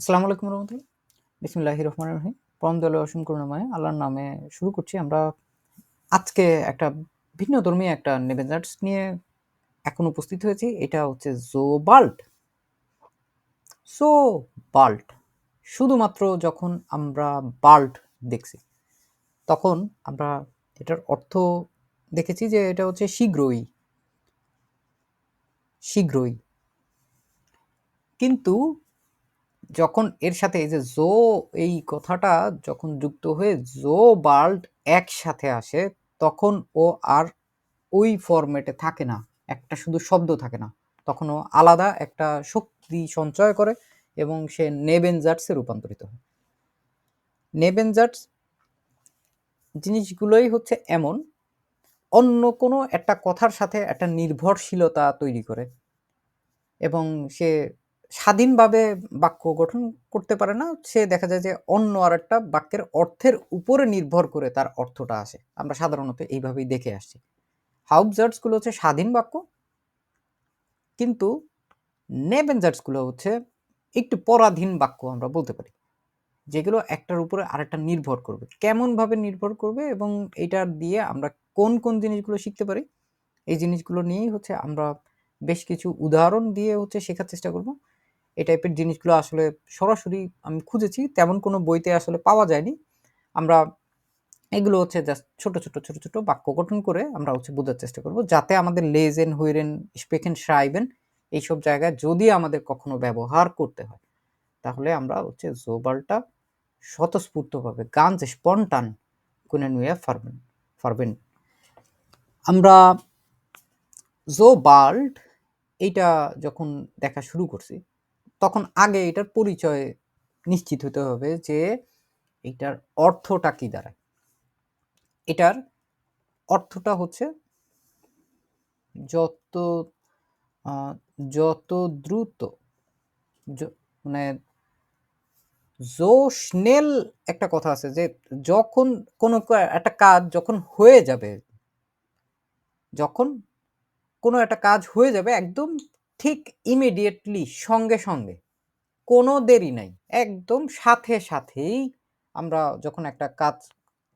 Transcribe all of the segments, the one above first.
আসসালামু আলাইকুম রহমতুল্লাহ। বিসমিল্লাহির রহমানির রহিম। পরম দয়ালু অসীম করুণাময় আল্লাহর নামে শুরু করছি। আমরা আজকে একটা ভিন্নধর্মী একটা নেবেঞ্জার্স নিয়ে এখন উপস্থিত হয়েছি। এটা হচ্ছে জোবাল্ট। বাল্ট শুধুমাত্র যখন আমরা বাল্ট দেখছি, তখন আমরা এটার অর্থ দেখেছি যে এটা হচ্ছে শীঘ্রই, শীঘ্রই। কিন্তু যখন এর সাথে এই যে এই কথাটা যখন যুক্ত হয়ে বাল্ট একসাথে আসে, তখন ও আর ওই ফরম্যাটে থাকে না। একটা শুধু শব্দ থাকে না। তখন ও আলাদা একটা শক্তি সঞ্চয় করে এবং সে নেবেনজার্টসে রূপান্তরিত হয়। নেবেনজার্টস জিনিসগুলোই হচ্ছে এমন, অন্য কোনো একটা কথার সাথে একটা নির্ভরশীলতা তৈরি করে এবং সে স্বাধীনভাবে বাক্য গঠন করতে পারে না। সে দেখা যায় যে অন্য আরেকটা বাক্যের অর্থের উপরে নির্ভর করে তার অর্থটা আসে। আমরা সাধারণত এইভাবেই দেখে আসছি। হাউবজার্টস গুলো হচ্ছে স্বাধীন বাক্য, কিন্তু নেবেনজার্টস গুলো হচ্ছে একটু পরাধীন বাক্য আমরা বলতে পারি, যেগুলো একটার উপরে আরেকটা নির্ভর করবে। কেমন ভাবে নির্ভর করবে এবং এটা দিয়ে আমরা কোন কোন জিনিসগুলো শিখতে পারি, এই জিনিসগুলো নিয়েই হচ্ছে আমরা বেশ কিছু উদাহরণ দিয়ে হচ্ছে শেখার চেষ্টা করব। এই টাইপের জিনিসগুলো আসলে সরাসরি আমি খুঁজেছি, তেমন কোনো বইতে আসলে পাওয়া যায়নি। আমরা এগুলো হচ্ছে জাস্ট ছোট ছোট বাক্য গঠন করে আমরা হচ্ছে বোঝার চেষ্টা করব, যাতে আমাদের লেজেন হুইরেন স্পেকেন শ্রাইবেন এইসব জায়গায় যদি আমাদের কখনো ব্যবহার করতে হয়, তাহলে আমরা হচ্ছে জোবালটা স্বতঃস্ফূর্তভাবে গান স্পন্টান কোনে নুয়ে ফারবেন ফারবেন আমরা জোবাল্ট এইটা যখন দেখা শুরু করছি, তখন আগে এটার পরিচয় নিশ্চিত হতে হবে যে এটার অর্থটা কি দাঁড়ায়। এটার অর্থটা হচ্ছে যত যত দ্রুত, মানে স্নেল একটা কথা আছে যে যখন কোনো একটা কাজ যখন হয়ে যাবে, যখন কোনো একটা কাজ হয়ে যাবে একদম ঠিক ইমিডিয়েটলি, সঙ্গে সঙ্গে, কোনো দেরি নাই, একদম সাথে সাথেই আমরা যখন একটা কাজ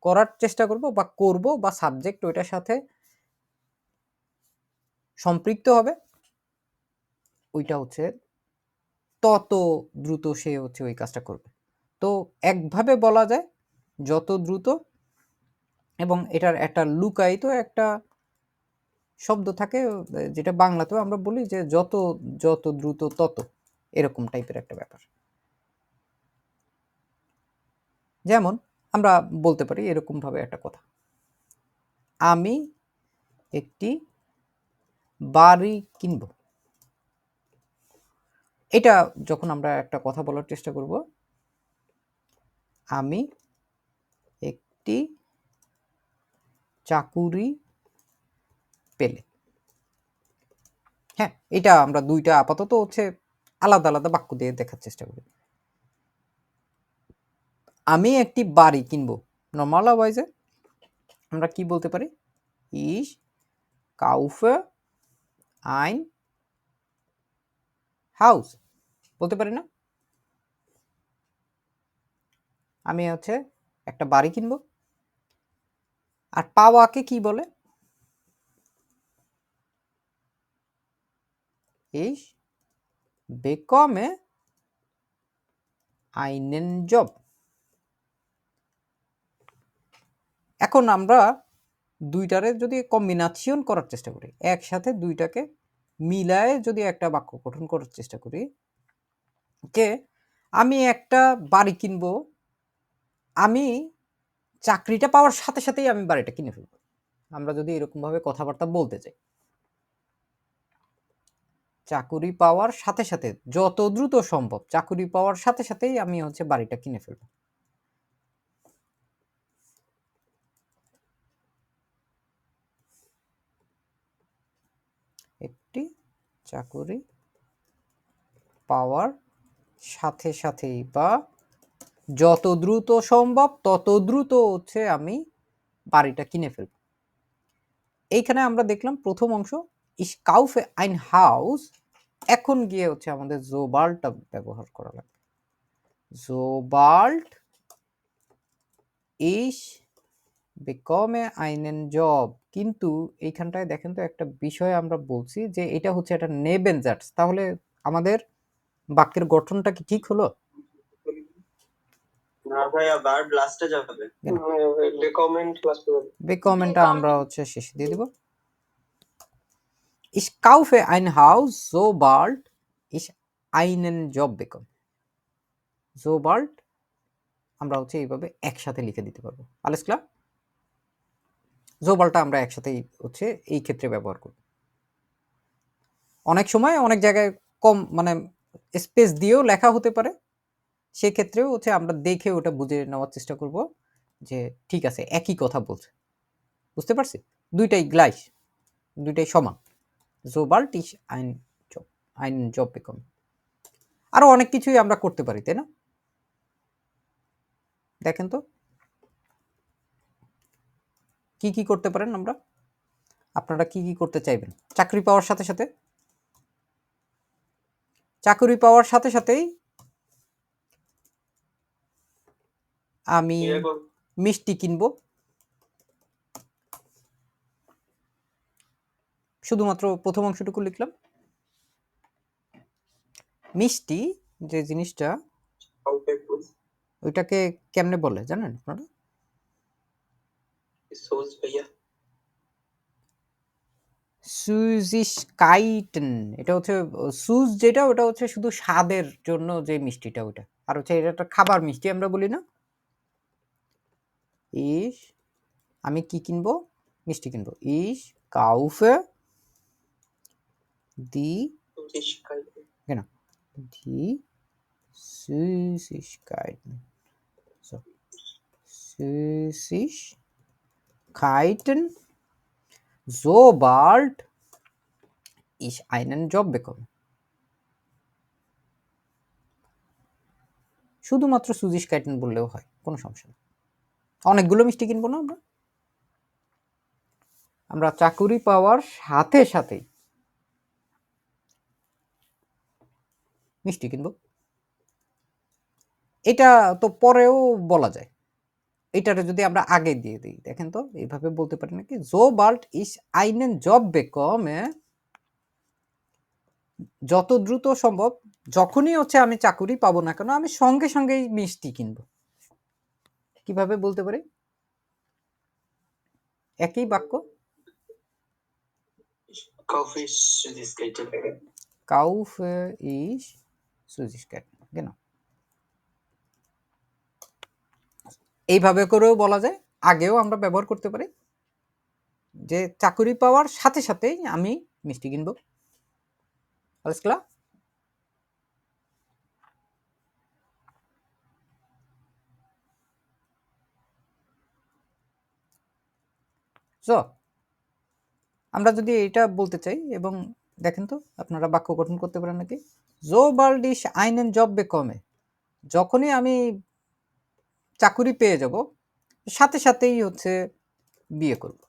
করার চেষ্টা করব বা করব বা সাবজেক্ট ওইটার সাথে সম্পৃক্ত হবে, ওইটা হচ্ছে তত দ্রুত সে হচ্ছে ওই কাজটা করবে। তো একভাবে বলা যায় যত দ্রুত, এবং এটার একটা লুকায়িত একটা শব্দ থাকে, যেটা বাংলাতেও আমরা বলি যে যত যত দ্রুত তত, এরকম টাইপের একটা ব্যাপার। যেমন আমরা বলতে পারি এরকম ভাবে একটা কথা, আমি একটি বাড়ি কিনব। এটা যখন আমরা একটা কথা বলার চেষ্টা করব, আমি একটি চাকুরি পেলে, হ্যাঁ, এটা আমরা দুইটা আপাতত হচ্ছে আলাদা আলাদা বাক্য দিয়ে দেখার চেষ্টা করি। আমি একটি বাড়ি কিনবো, নর্মাল ওয়াইজে আমরা কি বলতে পারি? ইস কাউফে আইন হাউস বলতে পারি না? আমি হচ্ছে একটা বাড়ি কিনবো। আর পাওয়াকে কি বলে? ইস বেকমে আইনেন জব। এখন আমরা দুইটারে যদি কম্বিনেশন করার চেষ্টা করি, একসাথে দুইটাকে মিলায়ে যদি একটা বাক্য গঠন করার চেষ্টা করি, যে আমি একটা বাড়ি কিনবো, আমি চাকরিটা পাওয়ার সাথে সাথেই আমি বাড়িটা কিনে ফেলবো। আমরা যদি এরকম ভাবে কথাবার্তা বলতে চাই, চাকুরি পাওয়ার সাথে সাথে, যত দ্রুত সম্ভব চাকুরি পাওয়ার সাথে সাথেই আমি হচ্ছে বাড়িটা কিনে ফেলবো। একটি চাকুরি পাওয়ার সাথে সাথেই বা যত দ্রুত সম্ভব তত দ্রুত হচ্ছে আমি বাড়িটা কিনে ফেলব। এইখানে আমরা দেখলাম প্রথম অংশ ইস কাউফে আইন হাউস, এখন গিয়ে হচ্ছে আমাদের জোবালটা ব্যবহার করা লাগবে। sobald ich bekomme einen Job, কিন্তু এইখানটায় দেখেন তো একটা বিষয় আমরা বলছি যে এটা হচ্ছে একটা নেবেনজাটস, তাহলে আমাদের বাক্যের গঠনটা কি ঠিক হলো? না ভাইয়া, ভার্ব লাস্টে যাবে। বেকমেন্ট লাস্টে যাবে। বেকমেন্টটা আমরা হচ্ছে শেষে দিয়ে দিব। Ich kaufe ein Haus, sobald ich einen Job bekomme. Sobald আমরা হচ্ছে এইভাবে একসাথে লিখে দিতে পারবো। Alles klar? sobaldটা আমরা একসাথেই হচ্ছে এই ক্ষেত্রে ব্যবহার করব। অনেক সময় অনেক জায়গায় কম মানে স্পেস দিয়েও লেখা হতে পারে, সেক্ষেত্রেও হচ্ছে আমরা দেখে ওটা বুঝে নেওয়ার চেষ্টা করব যে ঠিক আছে একই কথা বলছে, বুঝতে পারছি? দুইটাই গ্লাইশ, দুইটাই সমান। sobald ich einen Job bekomme। আরো অনেক কিছুই আমরা করতে পারি, তাই না? দেখেন তো কি কি করতে পারেন আমরা, আপনারা কি কি করতে চাইবেন চাকরি পাওয়ার সাথে সাথে? চাকরি পাওয়ার সাথে সাথেই আমি মিষ্টি কিনবো, শুধুমাত্র প্রথম অংশটুকু লিখলাম। মিষ্টি যে জিনিসটা ওইটাকে কেমনে বলে জানেন আপনারা? সুইজিসকাইটেন, এটা হচ্ছে সুজ, যেটা ওটা হচ্ছে শুধু স্বাদের জন্য যে মিষ্টিটা ওটা, আর হচ্ছে এটা একটা খাবার মিষ্টি আমরা বলি না। ইস আমি কি কিনবো? মিষ্টি কিনবো। ইস কাউফে দি কেন দি সুইজিসকাইটেন, সুইজিসকাইটেন sobald ich einen Job bekomme। শুধুমাত্র সুইজিসকাইটেন বললেও হয়, কোনো সমস্যা নেই। অনেকগুলো মিষ্টি কিনবো না আমরা, আমরা চাকুরি পাওয়ার সাথে সাথেই মিষ্টি কিনবো। এটা তো পরেও বলা যায়, এটারে যদি আমরা আগে দিয়ে দিই, দেখেন তো এইভাবে বলতে পারি নাকি? sobald ich einen Job bekomme, যত দ্রুত সম্ভব যখনই হচ্ছে আমি চাকুরি পাবো না কেন আমি সঙ্গে সঙ্গেই মিষ্টি কিনবো। কিভাবে বলতে পারি? একই বাক্য, Kaufe ich Süßigkeiten. kaufe ich Süßigkeiten, genau। এইভাবে করেও বলা যায়, আগেও আমরা ব্যবহার করতে পারি যে চাকুরি পাওয়ার সাথে সাথেই আমি মিষ্টি কিনবো। Alles klar? So, আমরা যদি এটা বলতে চাই এবং দেখেন তো আপনারা বাক্য গঠন করতে পারেন নাকি? sobald ich einen Job bekomme, যখনই আমি চাকুরি পেয়ে যাব সাথে সাথেই হচ্ছে বিয়ে করব।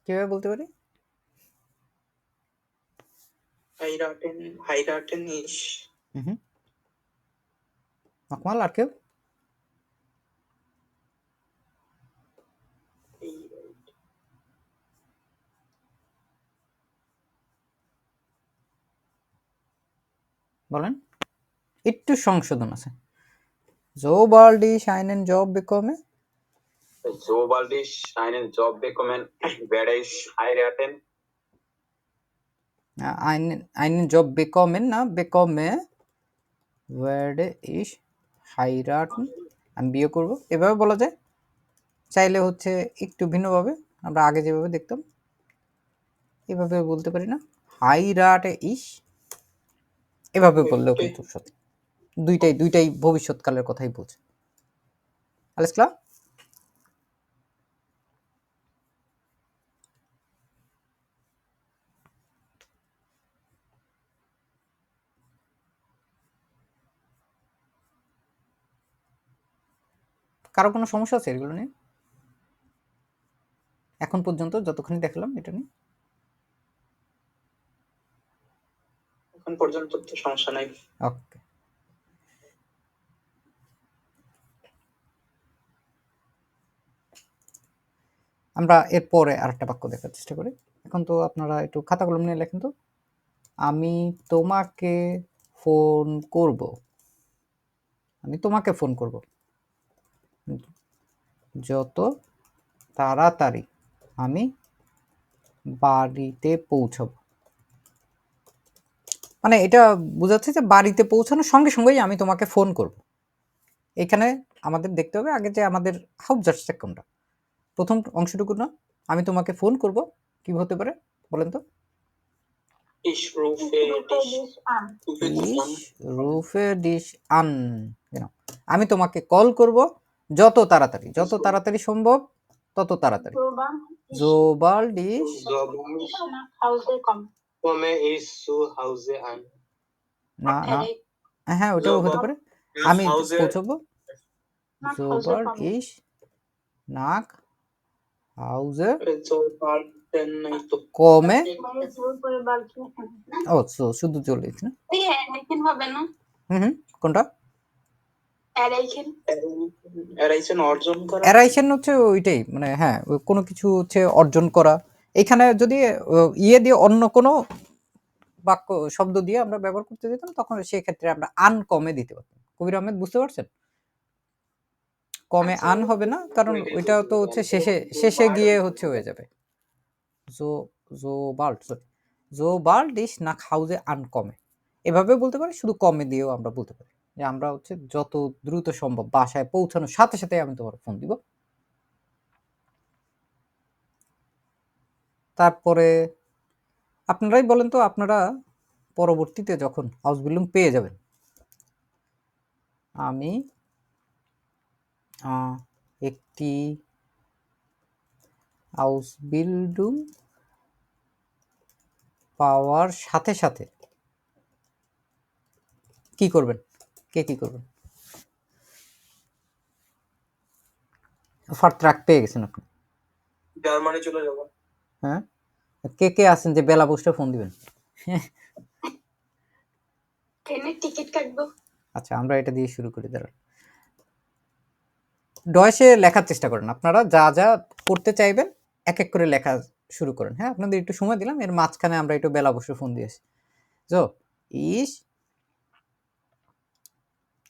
কিভাবে বলতে পারি? heiraten ich। মাকমাল আর কেউ? বলেন, একটু সংশোধন আছে। sobald ich einen Job bekomme, sobald ich einen Job bekomme, werde ich heiraten। einen Job bekommen না, bekomme werde ich heiraten, আমি বিয়ে করব, এভাবে বলা যায়। চাইলে হচ্ছে একটু ভিন্নভাবে, আমরা আগে যেভাবে দেখতাম এভাবে বলতে পারি না, হাইরাটে ইস, এভাবে বললেও কিন্তু সত্যি। দুইটাই ভবিষ্যৎকালের কথাই বলছে। Alles klar? কারো কোনো সমস্যা আছে এগুলো নিয়ে এখন পর্যন্ত যতক্ষণ দেখলাম এটা নিয়ে? এখন পর্যন্ত তো সমস্যা নাই। ওকে। আমরা এরপরে আরেকটা বাক্য দেখার চেষ্টা করি। এখন তো আপনারা একটু খাতা কলম নিয়ে লেখেন তো। আমি তোমাকে ফোন করব। আমি তোমাকে ফোন করব যত তাড়াতাড়ি আমি বাড়িতে পৌঁছাবো। মানে এটা বোঝাচ্ছে যে বাড়িতে পৌঁছানোর সঙ্গে সঙ্গেই আমি তোমাকে ফোন করব। এখানে আমাদের দেখতে হবে আগে যে আমাদের হাউজার্সটা কোনটা। প্রথম অংশটুকু না, আমি তোমাকে ফোন করব, কি হতে পারে বলেন তো? Ich rufe dich an. Ich rufe dich an, genau. আমি তোমাকে কল করব যত তাড়াতাড়ি, যত তাড়াতাড়ি সম্ভব তত তাড়াতাড়ি। Sobald ich Nach Hause komme. Komme ich zu Hause an. না না, হ্যাঁ ওটাও হতে পারে। আমি পৌঁছাবো sobald ich nach Hause komme। ও শুধু চলে গেছে না? হুম, কোনটা? অ্যারাইশন হচ্ছে ওইটাই, মানে হ্যাঁ কোনো কিছু হচ্ছে অর্জন করা। এখানে যদি ইয়ে দিয়ে অন্য কোনো বাক্য শব্দ দিয়ে আমরা ব্যবহার করতে যেতাম তখন সেই ক্ষেত্রে আমরা আনকমে দিতে পারতাম। কবির আহমেদ বুঝতে পারছেন? কমে আন হবে না, কারণ ওইটা তো হচ্ছে শেষে গিয়ে হচ্ছে হয়ে যাবে। sobald ich nach Hause ankomme, এভাবে বলতে পারি। শুধু কমে দিয়েও আমরা বলতে পারি যে আমরা হচ্ছে যত দ্রুত সম্ভব বাসায় পৌঁছানোর সাথে সাথে আমি তোমার ফোন দিব। তারপরে আপনারাই বলেন তো, আপনারা পরবর্তীতে যখন হাউসবিল্ডিং পেয়ে যাবেন, আমি একটি হাউসবিল্ডিং পাওয়ার সাথে সাথে কি করবেন? কে কি করবেন? ফার্ট্রাক পেয়ে গেছেন আপনি, জার্মানি চলে যাব। হ্যাঁ, কে কে আছেন যে বেলা বসে ফোন দিবেন? ট্রেনের টিকিট কাটবো। আচ্ছা, আমরা এটা দিয়ে শুরু করি। দাঁড়ান, ডয়েসে লেখার চেষ্টা করেন। আপনারা যা যা করতে চাইবেন এক এক করে লেখা শুরু করেন। হ্যাঁ, আপনাদের একটু সময় দিলাম, এর মাঝখানে আমরা একটু বেলা বসে ফোন দিয়েছি। যো ইস,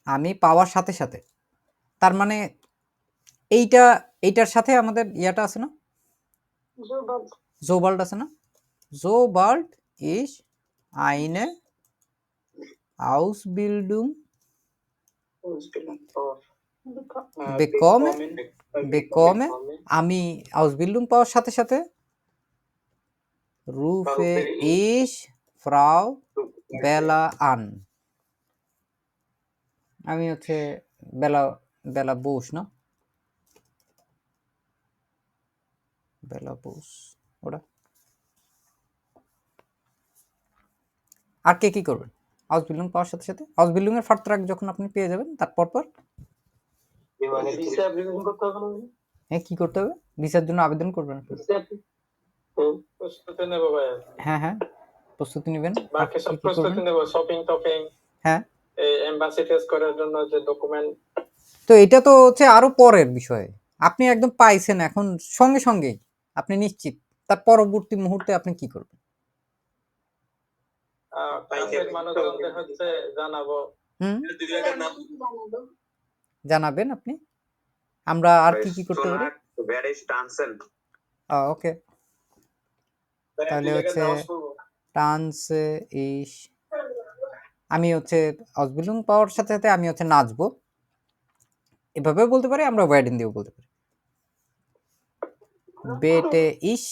আমি পাওয়ার সাথে সাথে, তার মানে এইটার সাথে আমাদের ইয়াটা আছে না, জোবাল্ড আছে না? জোবাল্ড ইস আইনে Ausbildung bekomme, আমি Ausbildung পাওয়ার সাথে সাথে rufe ich Frau Bella an, আমি হচ্ছে বেলা বুশ না, বেলা বুশ ওটা। আর কে কি করবেন Ausbildung পাওয়ার সাথে সাথে? Ausbildung এর ফার্ট্রাক যখন আপনি পেয়ে যাবেন তারপর হ্যাঁ কি করতে হবে? ভিসার জন্য আবেদন করবেন আপনি। প্রস্তুতি নেব ভাই। হ্যাঁ হ্যাঁ, প্রস্তুতি নেবেন। বাকি সব প্রস্তুতি নেব, শপিং টপিং, হ্যাঁ, এই এমবাসি ফেস করার জন্য যে ডকুমেন্ট। তো এটা তো হচ্ছে আরো পরের বিষয়। আপনি একদম পাইছেন এখন সঙ্গে সঙ্গেই, আপনি নিশ্চিত। তার পরবর্তী মুহূর্তে আপনি কি করবেন? মানুষজনদের হচ্ছে জানাবো। জানাবেন আপনি। আমরা আর কি কি করতে পারি? ওকে, তাহলে হচ্ছে টান্সে ইস, আমি হচ্ছে Ausbildung পাওয়ার সাথে সাথে আমি হচ্ছে নাচবো, এভাবে বলতে পারি। আমরা ওয়েডিং দিয়েও বলতে পারি। বেটে ইস,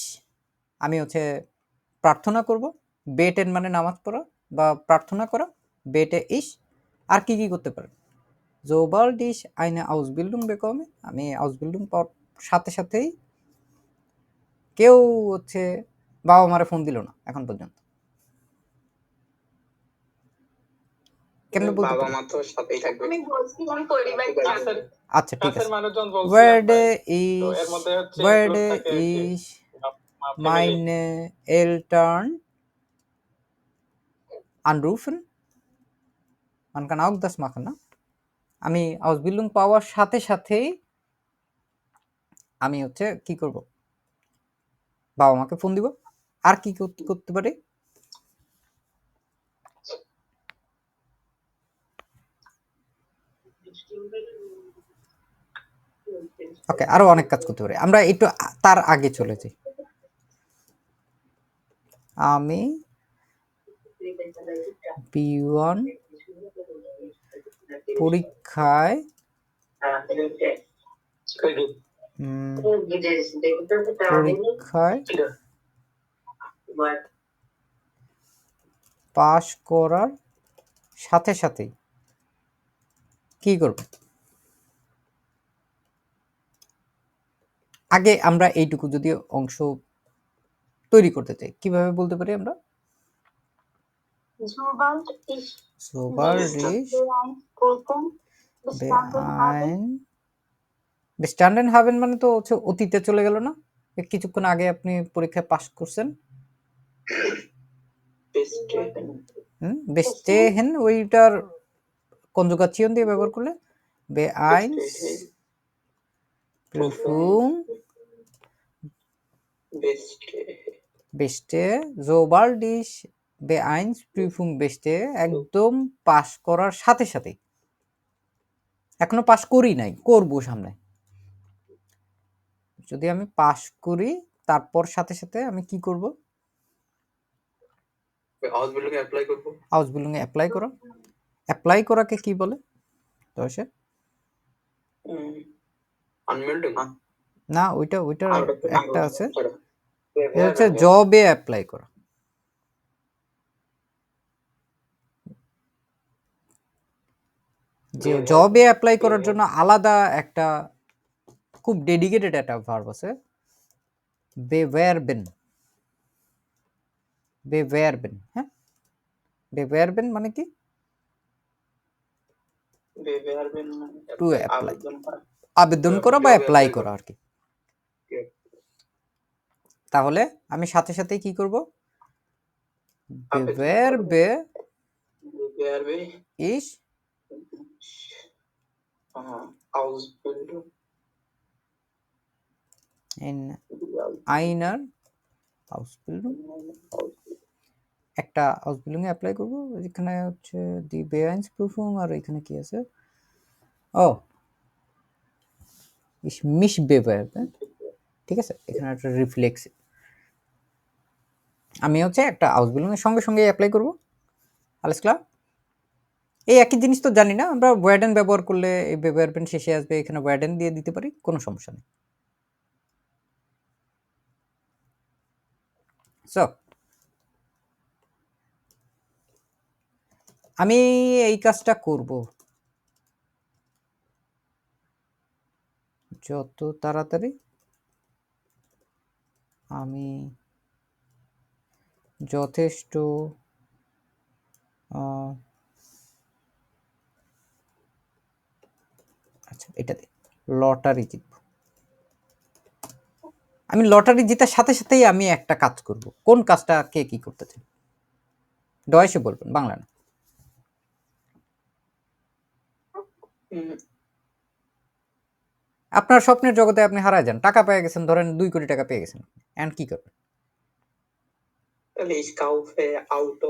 আমি হচ্ছে প্রার্থনা করব। বেটেন মানে নামাজ পড়া বা প্রার্থনা করা। বেটে ইস, আর কি কি করতে পারেন? sobald ich eine Ausbildung bekomme, আমি Ausbildung পাওয়ার সাথে সাথেই, কেউ হচ্ছে বাবা মারে ফোন দিল না এখন পর্যন্ত, কেমনে বলতে পারি? বাবা মা তো সাথেই থাকবে। আমি বলছিলাম পরিবার। আচ্ছা ঠিক আছে। মানুষজন বলছে werde এর মধ্যে হচ্ছে ich meine Eltern anrufen, man kann auch das machen, না? আমি Ausbildung পাওয়ার সাথে সাথেই আমি হচ্ছে কি করব, বাবা মাকে ফোন দিব। আর কি করতে পারি? ওকে, আরো অনেক কাজ করতে পারি। আমরা একটু তার আগে চলে যাই। আমি B1 পরীক্ষায় পাশ করার সাথে সাথেই কি করব? আগে আমরা এইটুকু যদি অংশ তৈরি করতে চাই, কিভাবে বলতে পারি আমরা? bestanden haben মানে তো হচ্ছে অতীতে চলে গেল না? কিছুক্ষণ আগে আপনি পরীক্ষায় পাস করছেন। bestehen ওইটার কনজুগাচিয়ন দিয়ে ব্যবহার করলে B1 Prüfung bestehe, sobald ich B1 Prüfung bestehe, একদম পাস করার সাথে সাথে। এখনো পাস করি নাই, করব সামনে। যদি আমি পাস করি তারপর সাথে সাথে আমি কি করব? Ausbildung অ্যাপ্লাই করব। Ausbildung অ্যাপ্লাই করা। অ্যাপ্লাই করাকে কি বলে? দশে আনমেল্ডিং না, ওইটার একটা আছে, এটা হচ্ছে জবে অ্যাপ্লাই করা। যে জবে অ্যাপ্লাই করার জন্য আলাদা একটা খুব ডেডিকেটেড একটা ভার্ব আছে, bewerben। bewerben, হ্যাঁ, bewerben মানে কি? bewerben টু অ্যাপ্লাই, আবেদন করা বা অ্যাপ্লাই করা আর কি। তাহলে আমি সাথে সাথে কি করব? bewerbe ich Ausbildung in einer Ausbildung, একটা Ausbildung এ অ্যাপ্লাই করব। এখানে হচ্ছে die B1 Prüfung আর এখানে কি আছে? ও ich mich bewerbe, ঠিক আছে, এখানে একটা রিফ্লেক্স। আমি হচ্ছে একটা Ausbildung এর সঙ্গে সঙ্গে অ্যাপ্লাই করব। alles klar? এই একই জিনিস তো জানি না আমরা, ওয়ার্ডেন ব্যবহার করলে এই bewerben শেষে আসবে, এখানে ওয়ার্ডেন দিয়ে দিতে পারি, কোনো সমস্যা নেই। সো আমি এই কাজটা করব যত তাড়াতাড়ি আমি যথেষ্ট আচ্ছা, এটাতে লটারি জিতব। আমি লটারি জেতার সাথে সাথেই আমি একটা কাজ করব। কোন কাজটা কে কি করতে চান? ডয়েশে বলবেন, বাংলা না। আপনার স্বপ্নের জগতে আপনি হারায় যান, টাকা পেয়ে গেছেন, ধরেন 2 কোটি টাকা পেয়ে গেছেন, এন্ড কি করবেন? Ich kaufe Auto.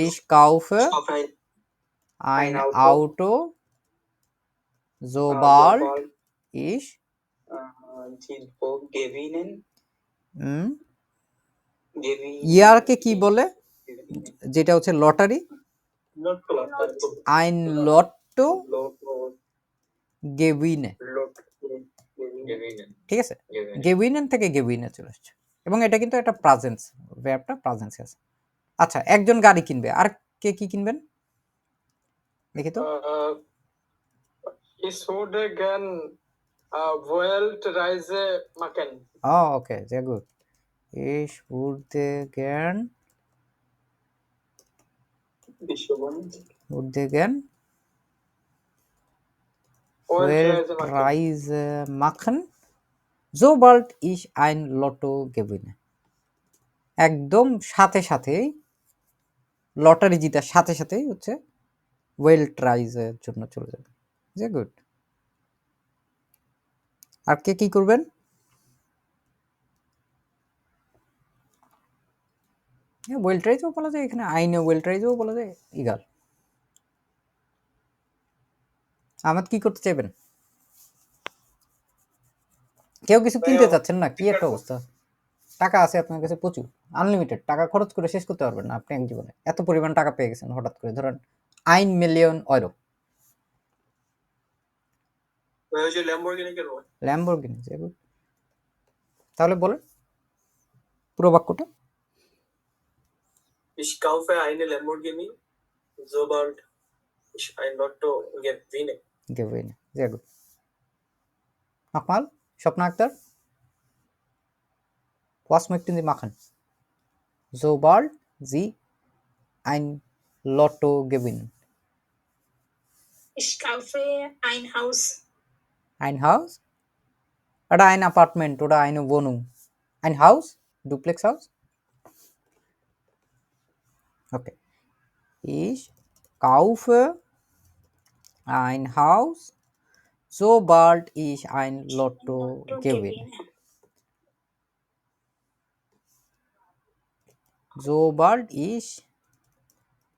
Ich kaufe ein Auto, sobald ich gewinnen. ইয়ারকে কি বলে? যেটা হচ্ছে লটারি, ein Lotto gewinnen, ঠিক আছে, gewinnen থেকে gewinnen চলে আসছে, এবং এটা কিন্তু একটা প্রেজেন্স, ভার্বটা প্রেজেন্সে আছে। আচ্ছা, একজন গাড়ি কিনবে, আর কে কি কিনবেন দেখি তো? Ich würde gern Weltreise machen. Okay, sehr gut. Ich würde gern Weltreise machen, sobald ich ein Lotto gewinne। একদম সাথে সাথেই লটারি জিতার সাথে সাথেই হচ্ছে ওয়েল ট্রাইজের জন্য চলে যাবে। যে গুড। আর কে কি করবেন? ওয়েল ট্রাইজও বলা যায়, এখানে আইনে ওয়েল ট্রাইজও বলা যায়, ইগাল। আহমেদ কি করতে চাইবেন? কেউ কিছু কিনতে চাচ্ছেন না? কি একটা অবস্থা! টাকা আছে আপনার কাছে প্রচুর, আনলিমিটেড টাকা খরচ করে শেষ করতে পারবেন না আপনি এক জীবনে। এত পরিমাণ টাকা পেয়ে গেছেন হঠাৎ করে, ধরেন 1 মিলিয়ন ইউরো। ল্যাম্বরগিনি, তাহলে বলেন পুরো বাক্যটা। Ich kaufe eine Lamborghini, sobald ich ein Lotto gewinne. Gewinne, sehr gut. Nochmal, Swapna Akhtar. Was möchten Sie machen? Sobald Sie ein Lotto gewinnen. Ich kaufe ein Haus. Ein Haus? Oder ein Apartment oder eine Wohnung? Ein Haus? Duplex-Haus? Okay. Ich kaufe ein Haus, sobald ich ein Lotto gewinne. Sobald ich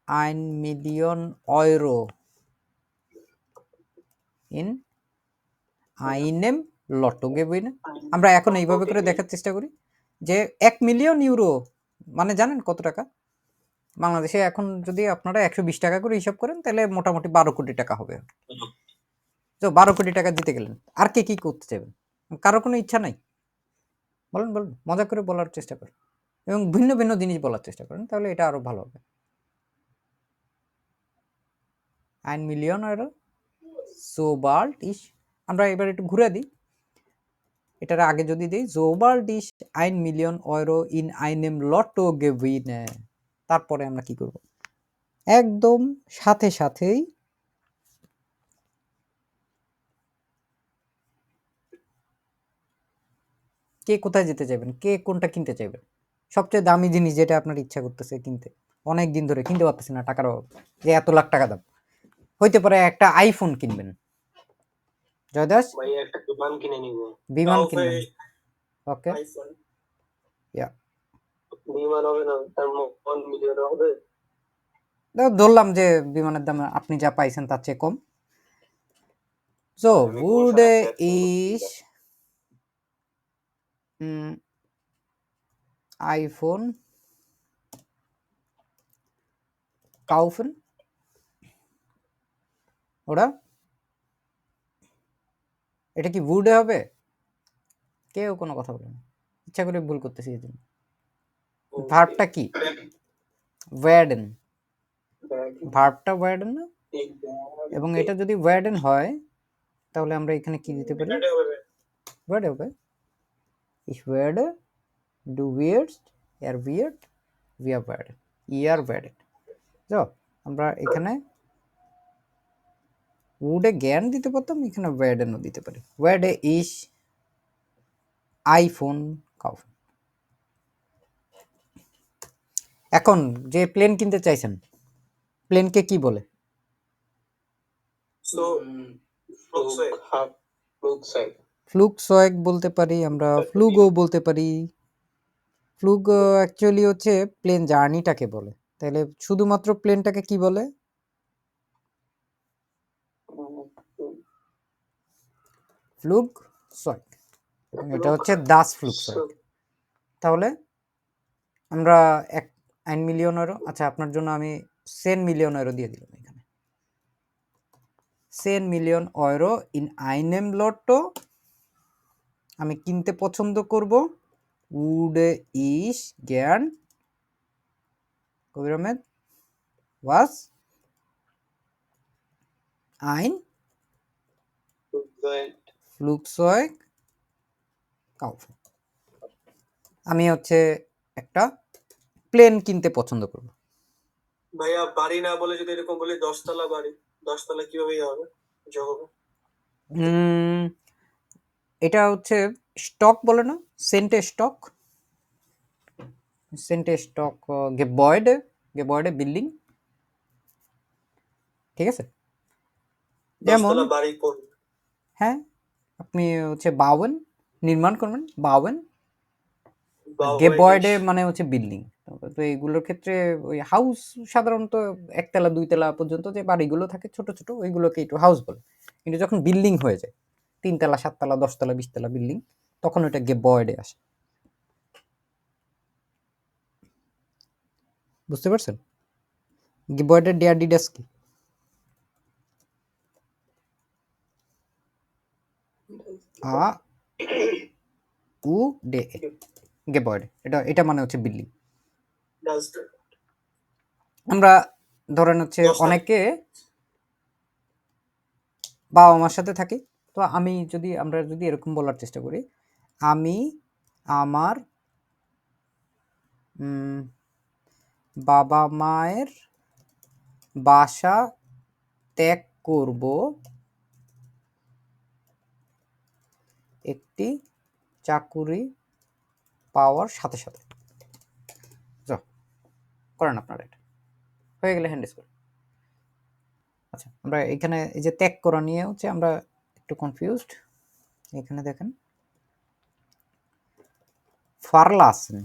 1 Million Euro in einem Lotto gewinne. আমরা এখন এইভাবে করে দেখার চেষ্টা করি যে 1 million euro মানে জানেন কত টাকা? বাংলাদেশে এখন যদি আপনারা 120 টাকা করে হিসাব করেন তাহলে মোটামুটি 12 কোটি টাকা হবে। তো 12 কোটি টাকা জিতে গেলেন। আর কে কি করতে চাইবেন? কারো কোনো ইচ্ছা নাই? বলেন, বলেন। মজা করে বলার চেষ্টা করেন এবং ভিন্ন ভিন্ন জিনিস বলার চেষ্টা করেন, তাহলে এটা আরো ভালো হবে। 1 মিলিয়ন ইউরো, sobald ich, আমরা এবার একটু ঘুরে দিই। এটার আগে যদি দেই sobald ich 1 million euro in einem Lotto gewinne, তারপরে আমরা কি করব? একদম সাথে সাথেই কে কোথায় যেতে চাইবেন, কে কোনটা কিনতে চাইবেন, সবচেয়ে দামি জিনিস যেটা আপনার ইচ্ছা করতেছে কিনতে, অনেক দিন ধরে কিনতে পারতেছেন না, টাকার অভাব, যে এত লাখ টাকা দাম, হইতে পারে একটা আইফোন কিনবেন। জয়দাস, ভাই একটা বিমান কিনে নিব। বিমান Kaufe কিনবেন। ich ওকে, iPhone. বিমান হবে না, তার 1 মিলিয়ন হবে। ধরলাম যে বিমানের দাম আপনি যা পাইছেন তার চেয়ে কম। So আমি would গুলশানের ফ্ল্যাট ich iPhone kaufen? ওরা এটা কি would হবে? কেউ কোনো কথা বলে না, ইচ্ছা করে ভুল করতেছি এই জন্য। ভার্বটা কি? ওয়ার্ডেন। ভার্বটা ওয়ার্ডেন না? এবং এটা যদি ওয়ার্ডেন হয় তাহলে আমরা এখানে কি দিতে পারি? এটা হবে। ওয়ার্ড হবে। Ich werde, du wirst, er wird, wir werden, ihr werdet। তো আমরা এখানে উডে জ্ঞান দিতে পারতাম, এখানে ওয়ার্ডেনও দিতে পারি। ওয়ার্ডে ich আইফোন kaufen। এখন যে প্লেন কিনতে চাইছেন, প্লেনকে কি বলে? So, Flugzeug. ফ্লুগসাইড। ফ্লুগজয়েগ বলতে পারি আমরা, ফ্লুগও বলতে পারি। ফ্লুগ অ্যাকচুয়ালি হচ্ছে প্লেন জার্নিটাকে বলে, তাহলে শুধুমাত্র প্লেনটাকে কি বলে? ফ্লুগজয়েগ। এবং এটা হচ্ছে দাস ফ্লুগজয়েগ। তাহলে আমরা 1 মিলিয়ন ইউরো, আচ্ছা আপনার জন্য আমি 10 মিলিয়ন ইউরো দিয়ে দিলাম এখানে। 10 million euro in einem Lotto আমি কিনতে পছন্দ করব। would ich gern, Kabir Ahmed, was ein Flugzeug kaufen। আমি হচ্ছে একটা প্লেন কিনতে পছন্দ করব। ভাইয়া বাড়ি না বলে যদি এরকম বলি 10 তলা বাড়ি, 10 তলা কিভাবে হবে? জবাব এটা হচ্ছে স্টক বলে না, সেন্টে স্টক, সেন্টে স্টক, Gebäude, Gebäude বিল্ডিং, ঠিক আছে? যেমন দশতলা বাড়ি করবে। হ্যাঁ, আপনি হচ্ছে বাউেন নির্মাণ করবেন, বাউেন। গেবয়েডে মানে হচ্ছে বিল্ডিং। তো এইগুলোর ক্ষেত্রে ওই হাউস সাধারণত একতলা দুইতলা পর্যন্ত যে বাড়িগুলো থাকে ছোট ছোট ওইগুলোকে একটু হাউস বলে। কিন্তু যখন বিল্ডিং হয়ে যায় 3 তলা 7 তলা 10 তলা 20 তলা বিল্ডিং, তখন ওইটা গেবয়েডে আসে। বুঝতে পারছেন? গেবয়েডের ডিআরডিডাস কি? আ উ ডে এ, গেবয়েডে। এটা মানে হচ্ছে বিল্ডিং। আমরা ধরেন হচ্ছে অনেকে বাবা মার সাথে থাকি, তো আমরা যদি এরকম বলার চেষ্টা করি, আমি আমার বাবা মায়ের বাসা ত্যাগ করব একটি চাকুরি পাওয়ার সাথে সাথে। করেন আপনারা, এটা হয়ে গেলে হ্যান্ড স্কুল। আচ্ছা, আমরা এখানে এই যে ত্যাগ করা নিয়ে হচ্ছে আমরা একটু কনফিউজড। এখানে দেখেন ফারলাসেন,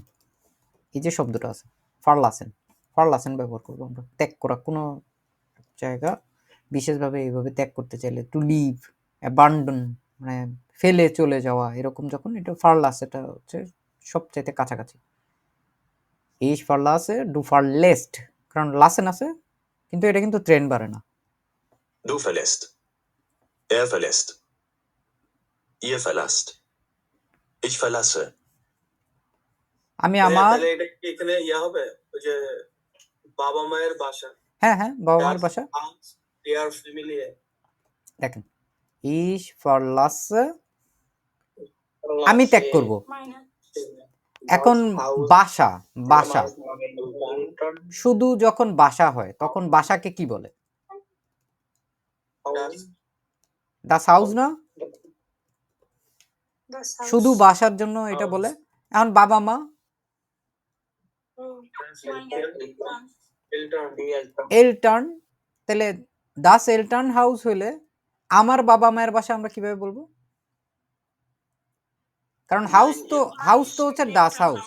এই যে শব্দটা আছে ফারলাসেন ব্যবহার করবো আমরা ত্যাগ করা, কোনো জায়গা বিশেষভাবে এইভাবে ত্যাগ করতে চাইলে, টু লিভ, অ্যাবান্ডন মানে ফেলে চলে যাওয়া, এরকম যখন, এটা ফারলাস, এটা হচ্ছে সবচাইতে কাছাকাছি। এই ফারলাসে ডু ফারলেস্ট, কারণ লাসেন আছে কিন্তু এটা কিন্তু ট্রেন বাড়ে না। Du verlässt. Er verlässt. Ihr verlasst. Ich verlasse. আমি আমার, এটা কি এখানে ইয়া হবে ওই যে বাবা মায়ের বাসা? হ্যাঁ বাবা মায়ের বাসা। দেয়ার ফ্যামিলি। দেখেন ইশ ফারলাসে, আমি ত্যাগ করব। এখন বাসা শুধু যখন বাসা হয় তখন বাসাকে কি বলে? দাস হাউস না? শুধু বাসার জন্য এটা বলে। এখন বাবা মা এলটার্ন, তাহলে দাস এলটার্ন হাউস হইলে আমার বাবা মায়ের বাসা আমরা কিভাবে বলবো? কারণ হাউস তো হচ্ছে দাস হাউস,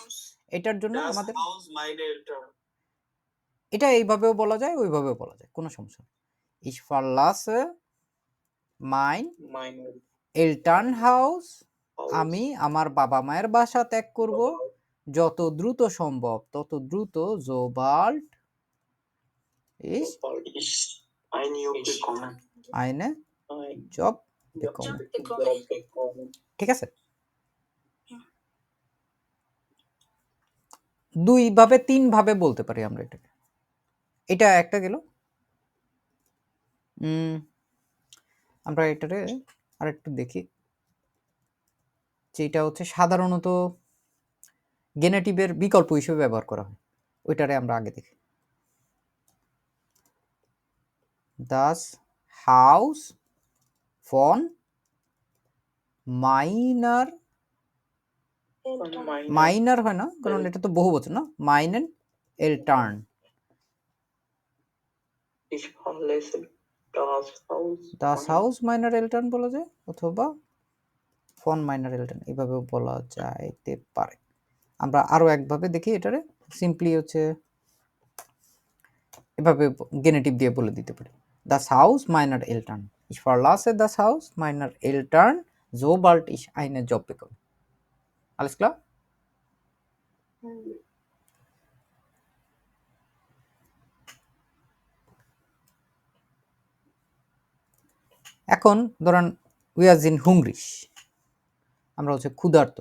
এটার জন্য আমাদের এটা এইভাবেও বলা যায় ওইভাবেও বলা যায়, কোনো সমস্যা নেই। ইশ ফারলাসে মাইন এলটার্ন হাউস, আমি আমার বাবা মায়ের বাসা ত্যাগ করব যত দ্রুত সম্ভব, তত দ্রুত জোবাল্ট ইশ আইনে জব bekommen। ঠিক আছে, 2 ভাবে 3 ভাবে বলতে পারি আমরা এটাকে। এটা একটা গেল। আমরা এটারে আরেকটু দেখি, যেটা হচ্ছে সাধারণত গেনেটিভের বিকল্প হিসেবে ব্যবহার করা হয়, ওইটারে আমরা আগে দেখি। দাস হাউস ফন মাইনার, মাইনার হয় না কারণ এটা তো বহু বচন না, মাইনেন এলটার্ন, দাস হাউস মাইনার এলটার্ন বলা যায়, অথবা ফন মাইনার এলটার্ন এইভাবেও বলা যাইতে পারে। আমরা আরো একভাবে দেখি, এটারে সিম্পলি হচ্ছে এভাবে গেনেটিভ দিয়ে বলে দিতে পারি, দাস হাউস মাইনার এলটার্ন, ich verlasse das Haus meiner Eltern sobald ich einen Job bekomme। alles klar? এখন ধরেন উই আর ইন হুংরিশ, আমরা হচ্ছে ক্ষুধার্ত,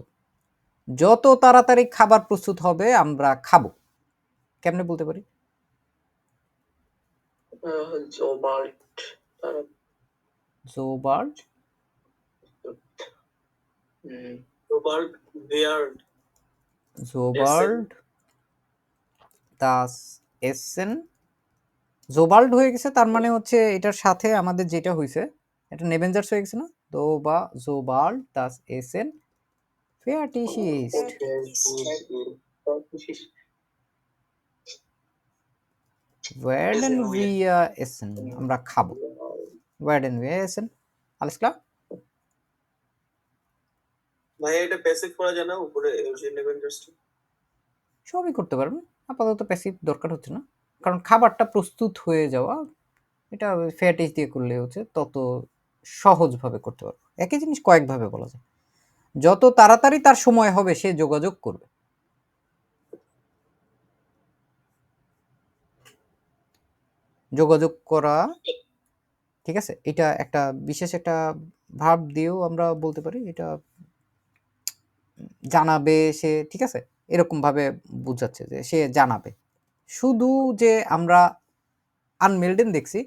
যত তাড়াতাড়ি খাবার প্রস্তুত হবে আমরা খাবো, কেমনে বলতে পারি? জোবাল্ট দাস এসেন, জোবাল্ড হয়ে গেছে, তার মানে হচ্ছে এটার সাথে আমাদের যেটা হয়েছে এটা নেভেনজার্স হয়ে গেছে না, তো বা জোবাল্ড দাস এসেন ফেয়ারটিশিস্ট। werden wir essen আমরা খাবো werden wir essen alles klar ভাইয়া এটা প্যাসিভ করা যায় না উপরে যে নেবেন জাস্ট সবই করতে পারবেন আপাতত প্যাসিভ দরকার হচ্ছে না কারণ খাবারটা প্রস্তুত হয়ে যাওয়া এটা ফ্যাটিস দিয়ে করলে হচ্ছে তত সহজভাবে করতে পারবো একই জিনিস কয়েকভাবে বলা যায় যত তাড়াতাড়ি তার সময় হবে সে যোগাযোগ করবে যোগাযোগ করা ঠিক আছে এটা একটা বিশেষ একটা ভার্ব দিয়েও আমরা বলতে পারি এটা জানাবে সে ঠিক আছে এরকম ভাবে বোঝাচ্ছে যে সে জানাবে শুধু যে আমরা আনমেলডেন দেখছি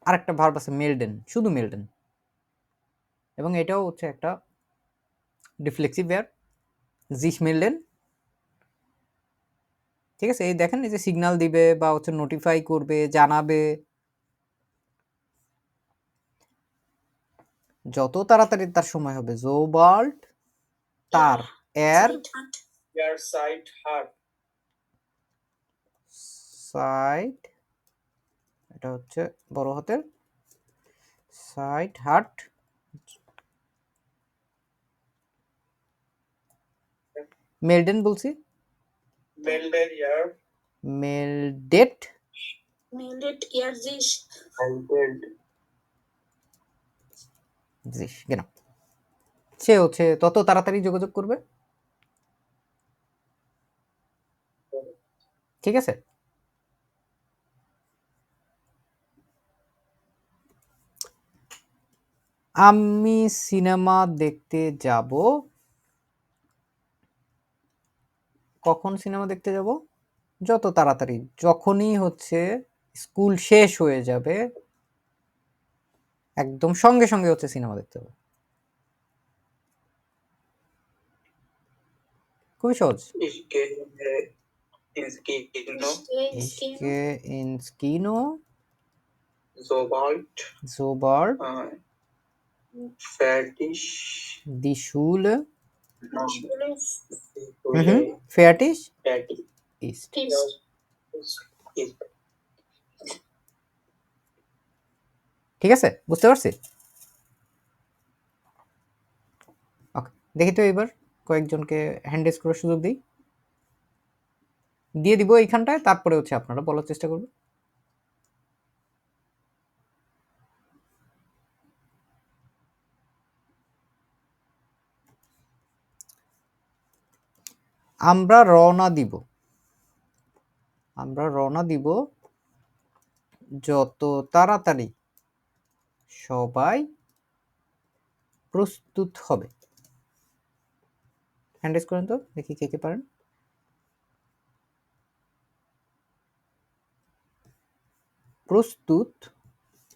আরেকটা ভার্ব আছে মেলডেন শুধু মেলডেন এবং এটাও হচ্ছে একটা রিফ্লেক্সিভ ভার্ব জিস মেলডেন ঠিক আছে এই দেখেন এই যে সিগন্যাল দিবে বা হচ্ছে নোটিফাই করবে জানাবে যত তাড়াতাড়ি তার সময় হবে জোবাল্ট তার এর ইয়ার সাইট হার্ট সাইট এটা হচ্ছে বড় হাতের সাইট হার্ট মেলডেন বলছি মেলডের ইয়ার মেলডেট Meldet ihr sich? মেলডেড জিস genau সে হচ্ছে তত তাড়াতাড়ি যোগাযোগ করবে ঠিক আছে আমি সিনেমা দেখতে যাব কখন সিনেমা দেখতে যাব যত তাড়াতাড়ি যখনই হচ্ছে স্কুল শেষ হয়ে যাবে একদম সঙ্গে সঙ্গে হচ্ছে সিনেমা দেখতে হবে খুবই সহজ Ich gehe ins Kino, Ich gehe Ich gehe ins Kino sobald sobald fertig die Schule Schule fertig fertig ist ist. ঠিক আছে বুঝতে পারছি ওকে দেখি তো এবার কয়েকজনকে হ্যান্ড রেজ করার সুযোগ দিই দিয়ে দিব এইখানটায় তারপরে হচ্ছে আপনারা বলার চেষ্টা করবেন আমরা রওনা দিব যত তাড়াতাড়ি সবাই প্রস্তুত হবে হ্যান্ড রেজ করেন তো দেখি কে কে পারেন প্রস্তুত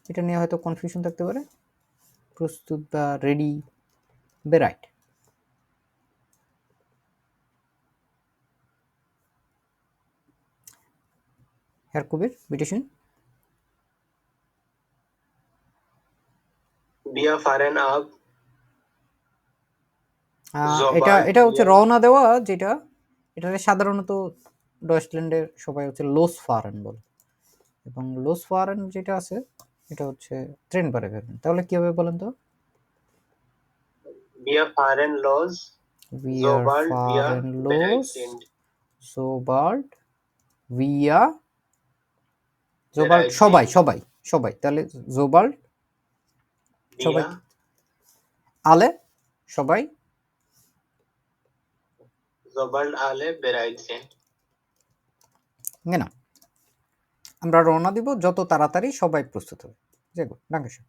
এটা নিয়ে হয়তো কনফিউশন থাকতে পারে প্রস্তুত বা ready বেরাইট Herr Kubir, bitte schön. Wir fahren ab এটা এটা হচ্ছে রওনা দেওয়া যেটা এটা সাধারণত ডয়েচল্যান্ডের সবাই হচ্ছে লোস ফারেন বলে এবং লোস ফারেন যেটা আছে এটা হচ্ছে ট্রেন পারে ফেলবেন তাহলে কি হবে বলেন তো Wir fahren los wir fahren los sobald wir sobald সবাই তাহলে sobald সবাই alle সবাই sobald alle bereit sind genau আমরা রওনা দিব যত তাড়াতাড়ি সবাই প্রস্তুত হবে দেখো ডাঙ্কেশন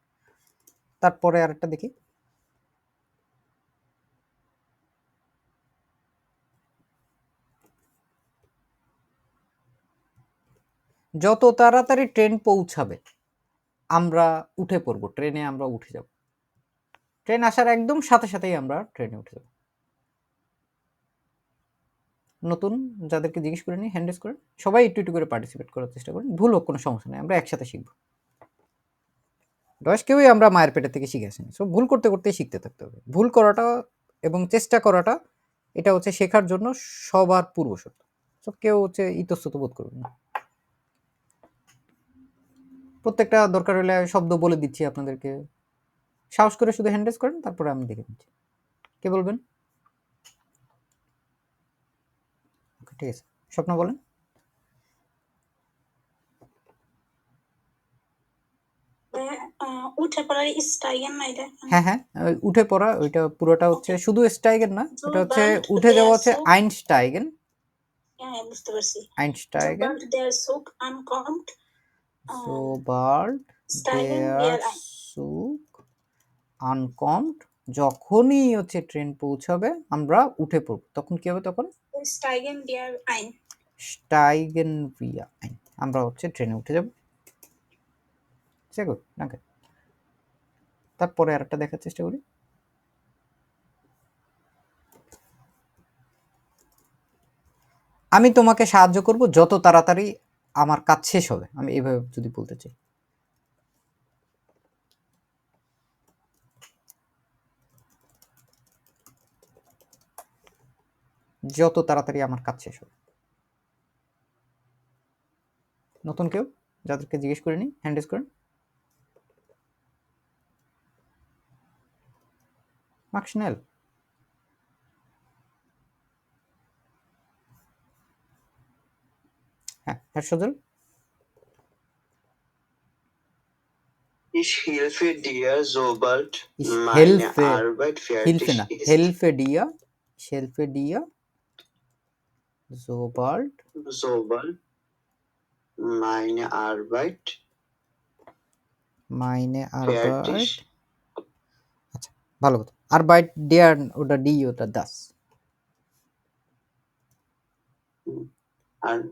তারপরে আরেকটা দেখি যত তাড়াতাড়ি ট্রেন পৌঁছাবে আমরা উঠে পড়ব ট্রেনে আমরা উঠে যাব ট্রেন আসার একদম সাথে সাথেই আমরা ট্রেনে উঠে যাব নতুন যাদেরকে জিজ্ঞেস করে নিই হ্যান্ড রেজ করেন সবাই একটু একটু করে পার্টিসিপেট করার চেষ্টা করেন ভুল হোক কোনো সমস্যা নেই আমরা একসাথে শিখব ডয়েশ কেউই আমরা মায়ের পেটের থেকে শিখে আসিনি সো ভুল করতে করতেই শিখতে থাকতে হবে ভুল করাটা এবং চেষ্টা করাটা এটা হচ্ছে শেখার জন্য সবার পূর্বশর্ত তো কেউ হচ্ছে ইতস্তত বোধ করবে না। প্রত্যেকটা দরকার হলে শব্দ বলে দিচ্ছি আপনাদেরকে, সাহস করে শুধু হ্যান্ড রেজ করেন, তারপরে আমি দেখে দিচ্ছি। কে বলবেন? ওকে, ঠিক আছে, স্বপ্ন বলেন। উঠে পড়ার স্টাইগেন নাই দেখেন। হ্যাঁ হ্যাঁ, ওই উঠে পড়া, ওইটা পুরোটা হচ্ছে শুধু স্টাইগেন না, এটা হচ্ছে Sobald উঠে যাওয়া হচ্ছে der Zug- আইনস্টাইগেন। হ্যাঁ, বুঝতে পারছি। আইনস্টাইগেন, Sobald der Zug ankommt, sobald steigen der wir ein. Zug ankommt, যখনই হচ্ছে ট্রেন পৌঁছাবে আমরা উঠে পড়ব, তখন কি হবে? তখন Steigen wir ein. steigen wir ein, আমরা হচ্ছে ট্রেনে উঠে যাব। সে গুড, ওকে। তারপরে আরেকটা দেখার চেষ্টা করি। আমি তোমাকে সাহায্য করব যত তাড়াতাড়ি আমার কাজ শেষ হবে, আমি এইভাবে যদি বলতে চাই। যত তাড়াতাড়ি আমার কাজ শেষ হবে। নতুন কেউ যাদেরকে জিজ্ঞেস করে নি, হ্যান্ড রেজ করেন। মার্কশনেল, হ্যাঁ, হ্যাঁ সজল। Ich helfe dir, sobald Ich meine helfe, Arbeit Hilfe fertig না, ist. helfe dir, ich helfe dir, sobald Sobald meine Arbeit meine Arbeit, fertig আচ্ছা ভালো কথা, Arbeit der, ওটা ডি, ওটা das, und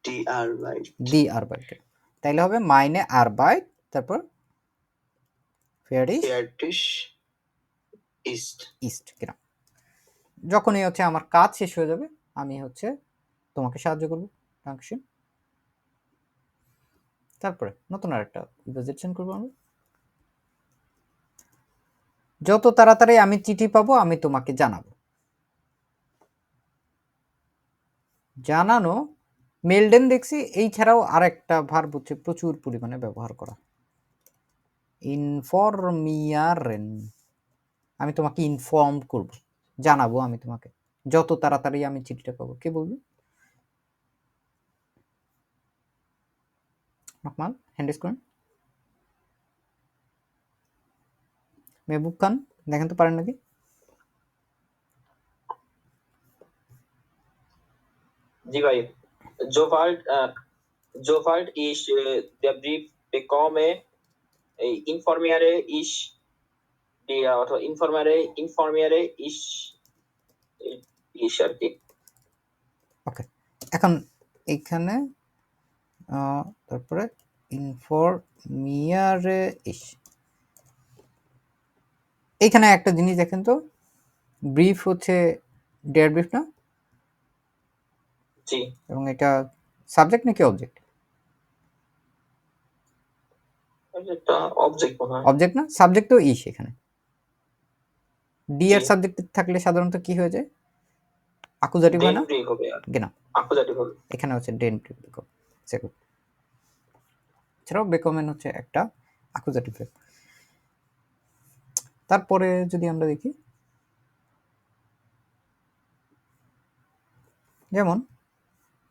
die Arbeit die Arbeit, তাইলে হবে meine Arbeit, তারপর fertig fertig ist. ist, genau। যখনই হচ্ছে আমার কাজ শেষ হয়ে যাবে আমি হচ্ছে তোমাকে সাহায্য করব। Dankeschön। তারপরে নতুন আরেকটা ইভালুয়েশন করব আমরা। যত তাড়াতাড়ি আমি চিঠি পাবো আমি তোমাকে জানাবো। জানানো, মেলডেন দেখছি, এই ছাড়াও আরেকটা ভার্ব হচ্ছে প্রচুর পরিমাণে ব্যবহার করা, ইনফরমিয়ারেন, আমি তোমাকে ইনফর্ম করব, জানাবো আমি তোমাকে যত তাড়াতাড়ি আমি চিঠিটা পাবো। কে বলবি? নকমাল, হ্যান্ড রেজ করেন। মেহবুব খান, দেখেন তো পারেন নাকি? জি ভাই, sobald ich der Brief bekomme, informiere ich dir, oder informiere ich আর কি। ওকে, এখন এখানে তারপরে ইনফরমিয়ারে ইস, এইখানে একটা জিনিস দেখেন তো, ব্রিফ হচ্ছে ডেয়ার ব্রিফ না? জি, এবং এটা সাবজেক্ট নাকি অবজেক্ট? এটা অবজেক্ট মনে হয়। অবজেক্ট না, সাবজেক্ট তো ইস। এখানে ডি এর জি। সাবজেক্ট থাকলে সাধারণত কি হয়ে যায়? আকুজাটিভ হয় না? Den Brief হবে আর গেনা, accusative হবে। এখানে হচ্ছে ডেন বেকম, সেগুড। এছাড়াও বেকমেন হচ্ছে একটা আকুজাটিভ ভার্ব। তারপরে যদি আমরা দেখি, যেমন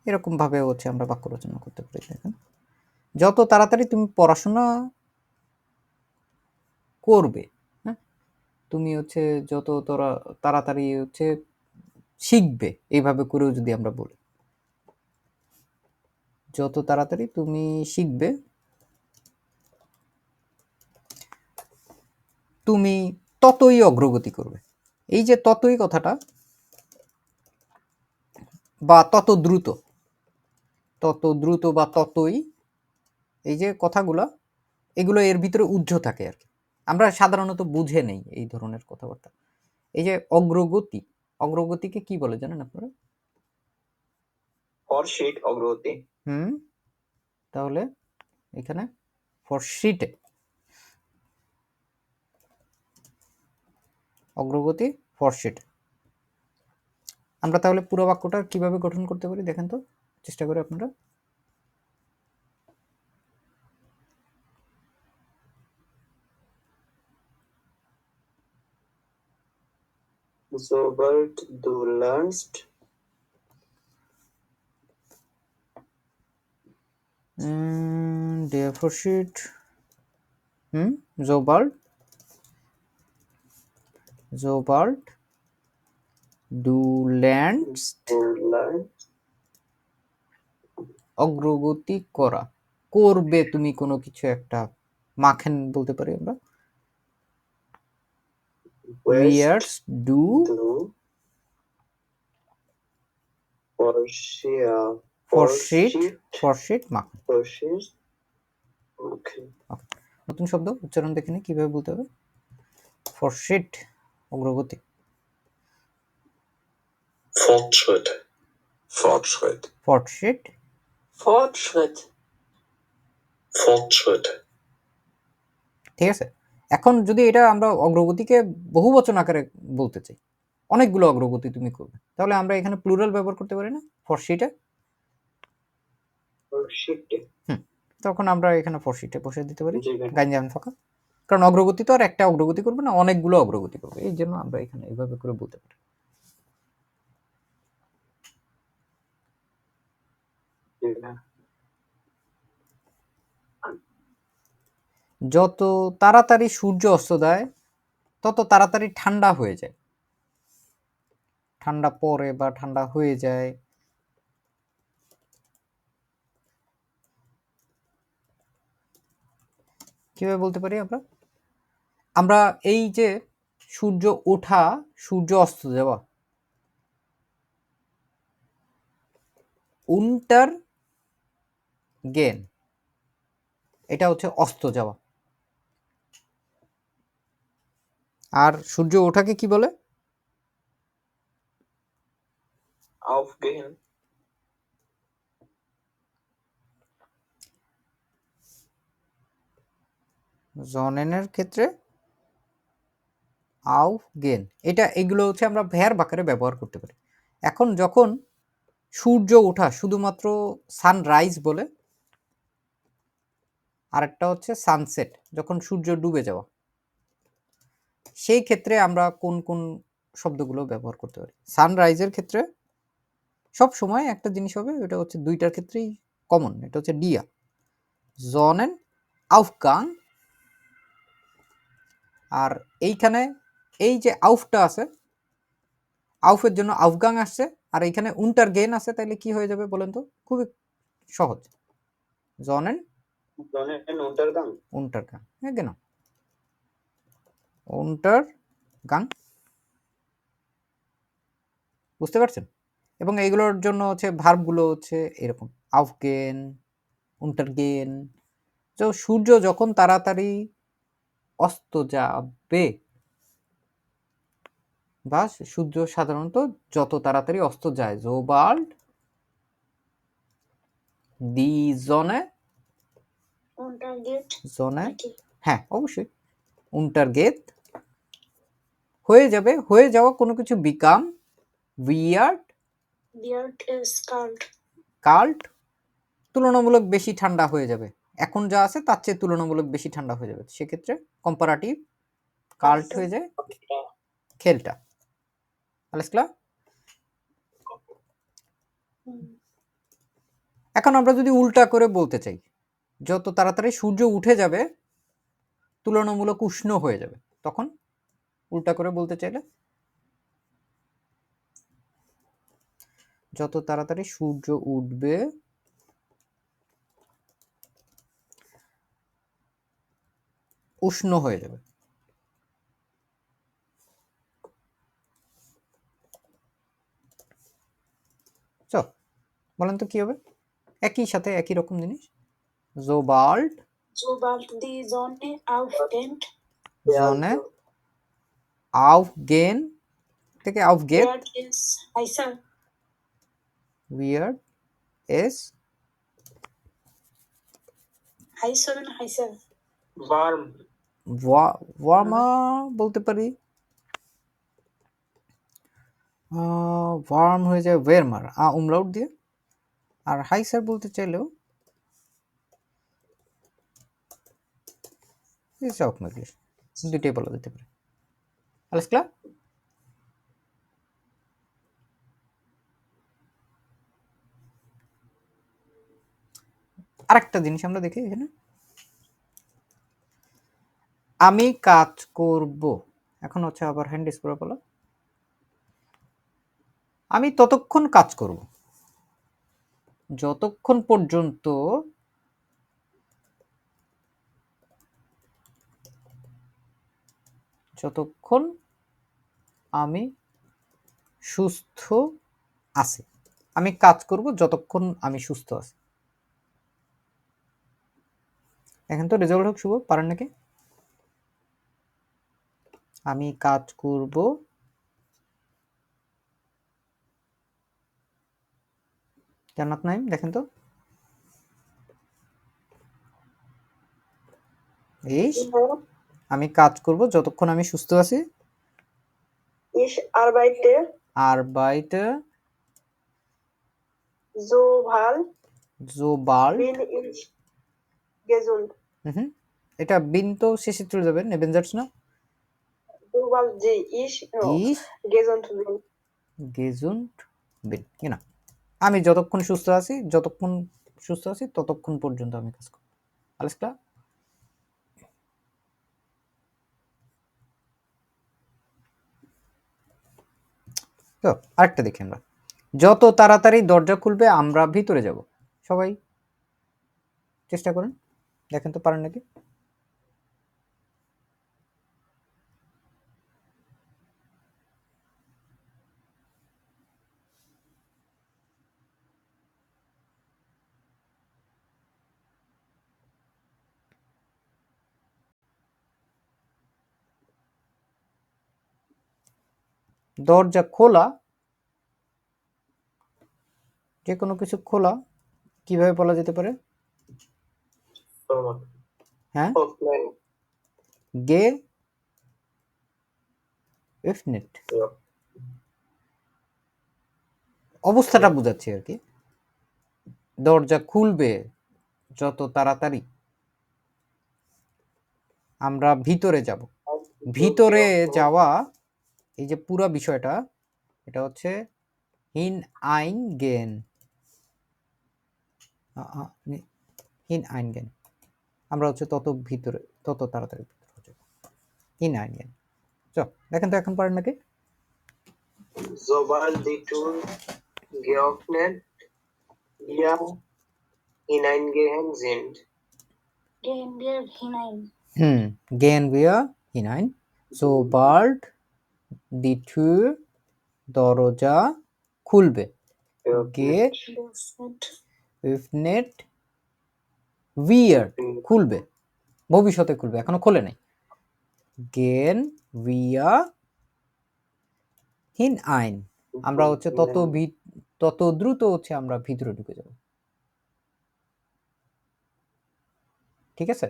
এরকম ভাবে হচ্ছে আমরা বাক্য রচনা করতে পারি। দেখেন, যত তাড়াতাড়ি তুমি পড়াশোনা করবে, হ্যাঁ, তুমি হচ্ছে যত তাড়াতাড়ি হচ্ছে শিখবে, এইভাবে করেও যদি আমরা বলি, যত তাড়াতাড়ি তুমি শিখবে তুমি ততই অগ্রগতি করবে। এই যে ততই কথাটা, বা তত দ্রুত বা ততই, এই যে কথাগুলো, এগুলো এর ভিতরে উজ্জ্ব থাকে আর কি, আমরা সাধারণত বুঝে নেই এই ধরনের কথাবার্তা। এই যে অগ্রগতি, অগ্রগতিকে কি বলে জানেন আপনারা? ফরশিট অগ্রগতি। তাহলে এখানে ফরশিটে অগ্রগতি, ফরশিট। আমরা তাহলে পুরো বাক্যটা কিভাবে গঠন করতে পারি দেখেন তো, চেষ্টা করে আপনারা। Sobald du lernst, Der Vorschritt, sobald du lernst, অগ্রগতি করা, করবে তুমি কোনো কিছু একটা, মাখেন বলতে পারি আমরা। wirst du fortschritt machen। নতুন শব্দ উচ্চারণ দেখে নি কিভাবে বলতে হবে। fortschritt অগ্রগতি, Fortschritt. Fortschritt. fortschritt Fortschritt. Fortschritt. ঠিক আছে। এখন যদি এটা আমরা অগ্রগতিকে বহুবচন আকারে বলতে চাই, অনেকগুলো অগ্রগতি তুমি করবে, তাহলে আমরা এখানে প্লুরাল ব্যবহার করতে পারি না ফরশিটে? তখন আমরা এখানে ফরশিটে বসে দিতে পারি গাঞ্জাম ফাঁকা, কারণ অগ্রগতি তো আর একটা অগ্রগতি করবে না, অনেকগুলো অগ্রগতি করবে, এই জন্য আমরা এখানে এইভাবে করে বলতে পারি। যত তাড়াতাড়ি সূর্য অস্ত যায় তত তাড়াতাড়ি ঠান্ডা হয়ে যায়, ঠান্ডা পড়ে বা ঠান্ডা হয়ে যায়। কিভাবে বলতে পারি আমরা? আমরা এই যে সূর্য ওঠা, সূর্য অস্ত যাওয়া, উন্টার গেন, এটা হচ্ছে অস্ত যাওয়া। আর সূর্য ওঠাকে কি বলে? Aufgehen. জনেনের ক্ষেত্রে aufgehen, এটা এগুলো হচ্ছে আমরা ভ্যার আকারে ব্যবহার করতে পারি। এখন যখন সূর্য ওঠা শুধুমাত্র সানরাইজ বলে, আরেকটা হচ্ছে সানসেট, যখন সূর্য ডুবে যাওয়া, সেই ক্ষেত্রে আমরা কোন কোন শব্দগুলো ব্যবহার করতে পারি? সানরাইজের ক্ষেত্রে সব সময় একটা জিনিস হবে, এটা হচ্ছে দুইটার ক্ষেত্রেই কমন, এটা হচ্ছে ডিয়া জনেন আউফগাং। আর এইখানে এই যে আউফটা আছে, আউফের জন্য আউফগাং আসছে, আর এইখানে উন্টার গেন আছে, তাইলে কি হয়ে যাবে বলেন তো? খুবই সহজ, জনেন উন্টারগাং, হ্যাঁ কেন উন্টারগাং, বুঝতে পারছেন? এবং এইগুলোর জন্য হচ্ছে ভার্বগুলো হচ্ছে এরকম আউফগেন, উন্টারগেন। তো সূর্য যখন তাড়াতাড়ি অস্ত যাবে, বা সূর্য সাধারণত যত তাড়াতাড়ি অস্ত যায়, জোবাল্ড দি জনে, Untergeht জনে, নাকি? হ্যাঁ অবশ্যই উন্টারগেট হয়ে যাবে, হয়ে যাওয়া কোনো কিছু become weird Wird es kalt? Cult, তুলনামূলক বেশি ঠান্ডা হয়ে যাবে, এখন যা আছে তার চেয়ে তুলনামূলক বেশি ঠান্ডা হয়ে যাবে, সেক্ষেত্রে কম্পারেটিভ কাল্ট হয়ে যায় খেলটা। alles klar? হুম, এখন আমরা যদি উল্টা করে বলতে চাই, যত তাড়াতাড়ি সূর্য উঠে যাবে তুলনামূলক উষ্ণ হয়ে যাবে, তখন উল্টা করে বলতে চাইলে যত তাড়াতাড়ি সূর্য উঠবে উষ্ণ হয়ে যাবে। চল বলেন তো কি হবে? একই সাথে একই রকম জিনিস, জোবাল্ড Sobald die Sonne aufgeht, জনে aufgehen থেকে aufgeht, wird es heißer. weird es Heißer না heißer? warm, warmer বলতে পারি, ওয়ার্ম হয়ে যায় ওয়েরমার umlaut দিয়ে। আর হাইসার বলতে চাইলেও ist auch möglich, দুইটাই বলা যেতে পারে। alles klar? আরেকটা জিনিস আমরা দেখি এখানে, আমি কাজ করব, এখন হচ্ছে আবার হ্যান্ড ইউজ করে বলো, আমি ততক্ষণ কাজ করব যতক্ষণ পর্যন্ত আমি সুস্থ আছি। আমি কাজ করব যতক্ষণ আমি সুস্থ আছি। এখন তো রেজাল্ট হোক, শুভ পারেন নাকি? আমি কাজ করব জান্নাত নাইম, দেখেন তো এই আমি কাজ করব যতক্ষণ আমি সুস্থ আছি। Ich arbeite arbeite sobald bin ich gesund. এটা বিন তো শেষে চলে যাবে, নেবেনজার্স না? Sobald ich gesund bin. gesund bin, না, আমি যতক্ষণ সুস্থ আছি ততক্ষণ পর্যন্ত আমি কাজ করব। alles klar? তো আরেকটা দেখি আমরা, যত তাড়াতাড়ি দরজা খুলবে আমরা ভিতরে যাব। সবাই চেষ্টা করেন, দেখেন তো পারেন নাকি? দরজা খোলা, যে কোনো কিছু খোলা কিভাবে বলা যেতে পারে? হ্যাঁ, গে öffnet, অবস্থাটা বোঝাচ্ছি আর কি। দরজা খুলবে যত তাড়াতাড়ি আমরা ভিতরে যাব। ভিতরে যাওয়া, এই যে পুরো বিষয়টা, এটা হচ্ছে hineingehen, hineingehen, আমরা হচ্ছে তত ভিতরে, তত তাড়াতাড়ি ভিতরে যাব, hineingehen। চল দেখেন তো এখন পারেন নাকি? Sobald die Tür geöffnet wir hineingehen sind. Gehen wir hinein. Gehen wir hinein, sobald die Tür, দরজা খুলবে, öffnet wir, খুলবে, ভবিষ্যতে খুলবে, এখনো খোলে নাই। gehen wir hinein, আমরা হচ্ছে তত দ্রুত হচ্ছে আমরা ভিতরে ঢুকে যাব। ঠিক আছে?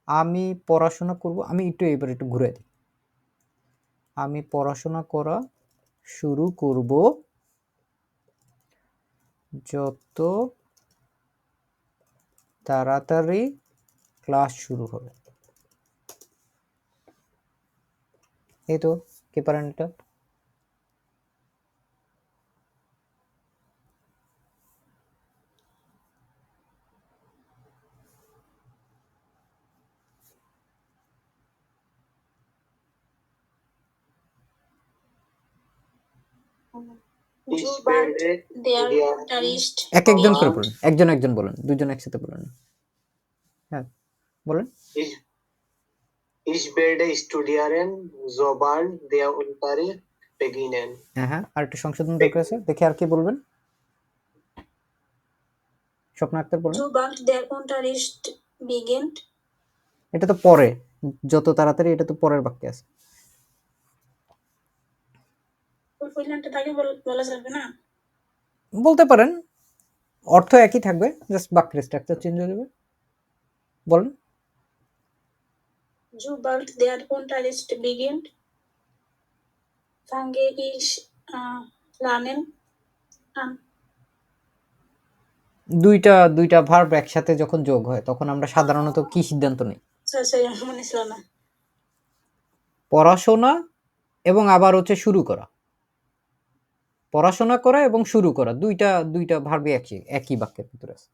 আমি পড়াশোনা করব, আমি এবার একটু ঘুরে দিই। আমি পড়াশোনা করা শুরু করব যত তাড়াতাড়ি ক্লাস শুরু হবে। এই তো, কে পারেন এটা? Sobald der Unterricht একজন করে বলুন, একজন বলুন, দুজন একসাথে বলুন। হ্যাঁ বলেন। Ich werde studieren, sobald der Unterricht beginnen. হ্যাঁ, আর একটু সংশোধন দরকার আছে, দেখি আর কি বলবেন। স্বপ্ন আক্তার বলেন। Sobald der Unterricht beginnt. এটা তো পরে, যত তাড়াতাড়ি, এটা তো পরের বাক্যে আছে। ওই ফিল্মটা তাকে বলা যাবে না? বলতে পারেন, অর্থ একই থাকবে, জাস্ট বাক্যের স্ট্রাকচার চেঞ্জ হয়ে যাবে। বলেন। Sobald der Unterricht beginnt. Fange ich lernen an. দুইটা ভার্ব একসাথে যখন যোগ হয় তখন আমরা সাধারণত কি সিদ্ধান্ত নিই? Sorry, মনে ছিল না। পড়াশোনা এবং আবার হচ্ছে শুরু করা। পড়াশোনা করা এবং শুরু করা দুইটা ভার্বই একই বাক্যের ভিতরে আছে।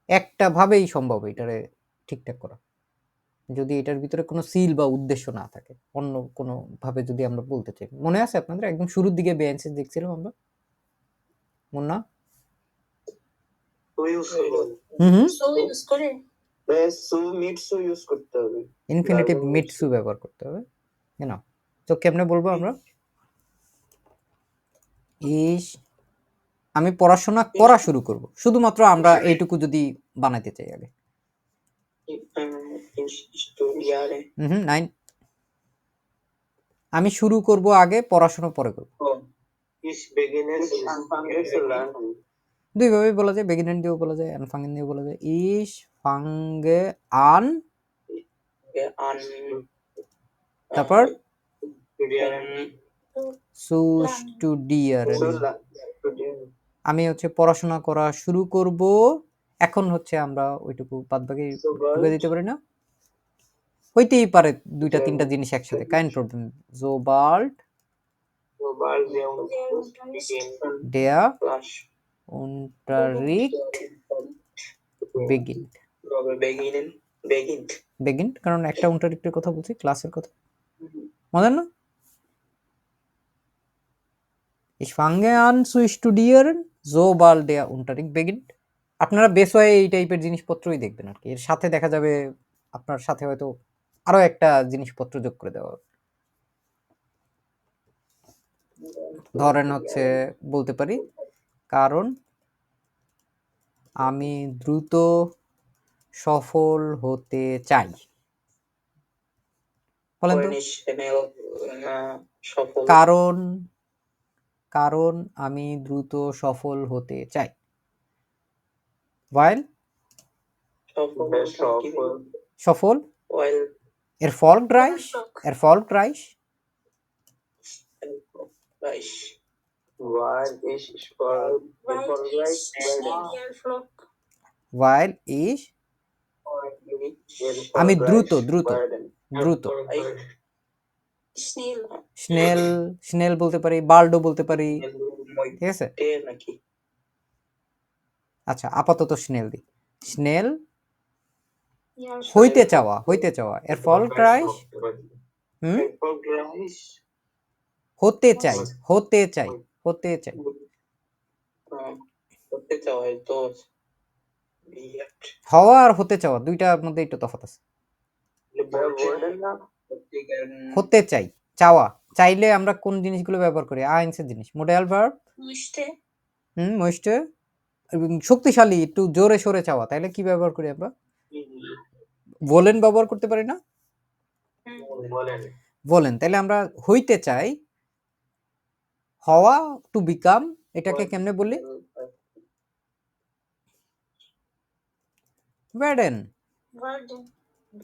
একটা ভাবেই সম্ভব এটারে ঠিকঠাক করা, যদি এটার ভিতরে কোনো সিল বা উদ্দেশ্য না থাকে, অন্য কোনো ভাবে যদি আমরা বলতে চাই। মনে আছে আপনাদের একদম শুরুর দিকে বেএনসি দেখছিলাম আমরা, মনে না? টু ইউজ করবো, So use করে সু মিট সু ইউজ করতে হবে, ইনফিনিটিভ মিটসু ব্যবহার করতে হবে, না? তো কেমনে বলবো আমরা? আমি পড়াশোনা করা শুরু করব, শুধুমাত্র আমরা এইটুকু যদি বানাইতে চাই আগে। নাইন, আমি শুরু করব আগে, পড়াশোনা পরে করব। ইস বেগিনার দুইভাবে বলা যায়, বেগিনার দিয়েও বলা যায়, আনফাঙ্গেন দিয়েও বলা যায়। ইস ফাঙ্গে আন, তারপর সু স্টুডিয়ারেন, আমি হচ্ছে পড়াশোনা করা শুরু করব। এখন হচ্ছে আমরা ওইটুকু বাদবাকি ঢুকে দিতে পারি না? হইতেই পারে দুইটা তিনটা জিনিস একসাথে, কাইন প্রবলেম। জোবাল্ড der Unterricht beginnt, কারণ একটা unterrichtের কথা বলছি, ক্লাসের কথা, মনে না? Ich fange an zu studieren, sobald der Unterricht beginnt. আপনারা বেস হয়ে এই টাইপের জিনিসপত্রই দেখবেন আর কি, এর সাথে দেখা যাবে আপনার সাথে হয়তো আরো একটা জিনিসপত্র যোগ করে দেওয়া হবে। ধরেন হচ্ছে বলতে পারি, কারণ আমি দ্রুত সফল হতে চাই। বলেন তো, কারণ আমি দ্রুত সফল হতে চাই। while সফল, erfolgreich, while is আমি দ্রুত স্নেল বলতে পারি, বাল্ডও বলতে পারি, ঠিক আছে? আচ্ছা, আপাতত স্নেল দি। স্নেল হইতে চাওয়া, erfolgreich হতে চাই, হওয়া আর হতে চাওয়া দুইটার মধ্যে একটু তফাৎ আছে। হতে চাই, চাওয়া, চাইলে আমরা কোন জিনিসগুলো ব্যবহার করি? আইনসের জিনিস, মডেল ভার্ব মোস্টে, শক্তিশালী, একটু জোরে সোরে চাওয়া, তাইলে কি ব্যবহার করি আমরা? বলেন ব্যবহার করতে পারি না? বলেন। তাইলে আমরা হইতে চাই, হওয়া, টু বিকাম, এটাকে কেমনে বলি?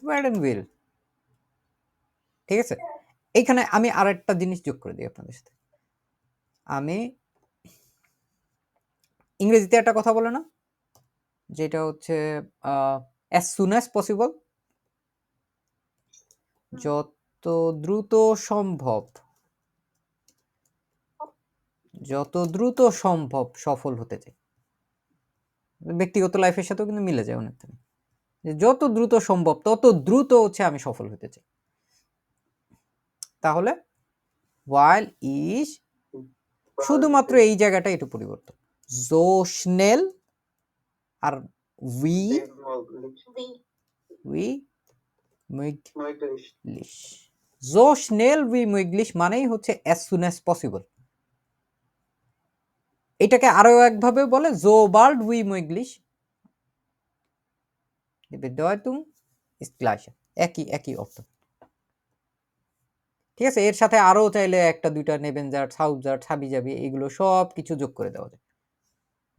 werden will, ঠিক আছে? এইখানে আমি আরেকটা জিনিস যোগ করে দিই আপনাদের সাথে। আমি ইংরেজিতে একটা কথা বলে না, যেটা হচ্ছে as soon as possible, যত দ্রুত সম্ভব সফল হতে চাই। ব্যক্তিগত লাইফের সাথেও কিন্তু মিলে যায় অনেকটা, যত দ্রুত সম্ভব তত দ্রুত হচ্ছে আমি সফল হতে চাই। তাহলে while is শুধুমাত্র এই জায়গাটা একটু পরিবর্তন, so schnell R we möglich, so schnell wie möglich মানেই হচ্ছে as soon as possible। এটাকে আরো একভাবে বলে so bald wie möglich, die Bedeutung ist gleich, একই অর্থ, ঠিক আছে? এর সাথে আরো চাইলে একটা দুইটা নেবেন, যার সাউথ যার ছাবি যাবি, এগুলো সব কিছু যোগ করে দেওয়া যায়।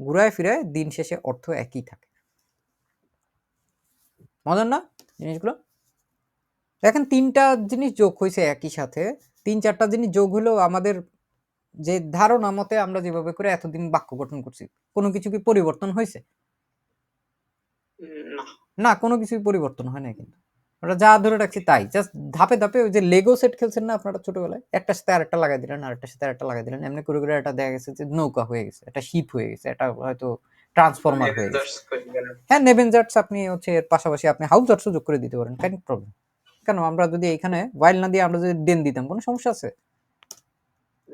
ঘুরায় ফিরায় দিন শেষে অর্থ একই থাকে। মজার না জিনিসগুলো? দেখেন 3টা জিনিস যোগ হয়েছে একই সাথে, 3-4টা জিনিস যোগ হলেও আমাদের যে ধারণা মতে আমরা যেভাবে করে এতদিন বাক্য গঠন করছি, কোনো কিছু কি পরিবর্তন হয়েছে? না। না, কোনো কিছুই পরিবর্তন হয় না কিন্তু। আমরা যা ধরে রাখছি তাই, জাস্ট ধাপে ধাপে ওই যে লেগো সেট খেলছেন না আপনারা ছোটবেলায়, একটার সাথে আরেকটা লাগাই দিলেন, আরেকটার সাথে আরেকটা লাগাই দিলেন, এমনি করে করে এটা দেখা গেছে যে নৌকা হয়ে গেছে, একটা শিপ হয়ে গেছে, এটা হয়তো ট্রান্সফরমার হয়ে গেছে। Avengers হয়ে গেল। হ্যাঁ, নেভেনজার্স আপনি হচ্ছে এর পাশাপাশি আপনি হাউজার্সও যোগ করে দিতে পারেন, কেন প্রবলেম? কেন আমরা যদি এখানে ওয়াইল না দিয়ে আমরা যদি ডেন দিতাম, কোনো সমস্যা আছে?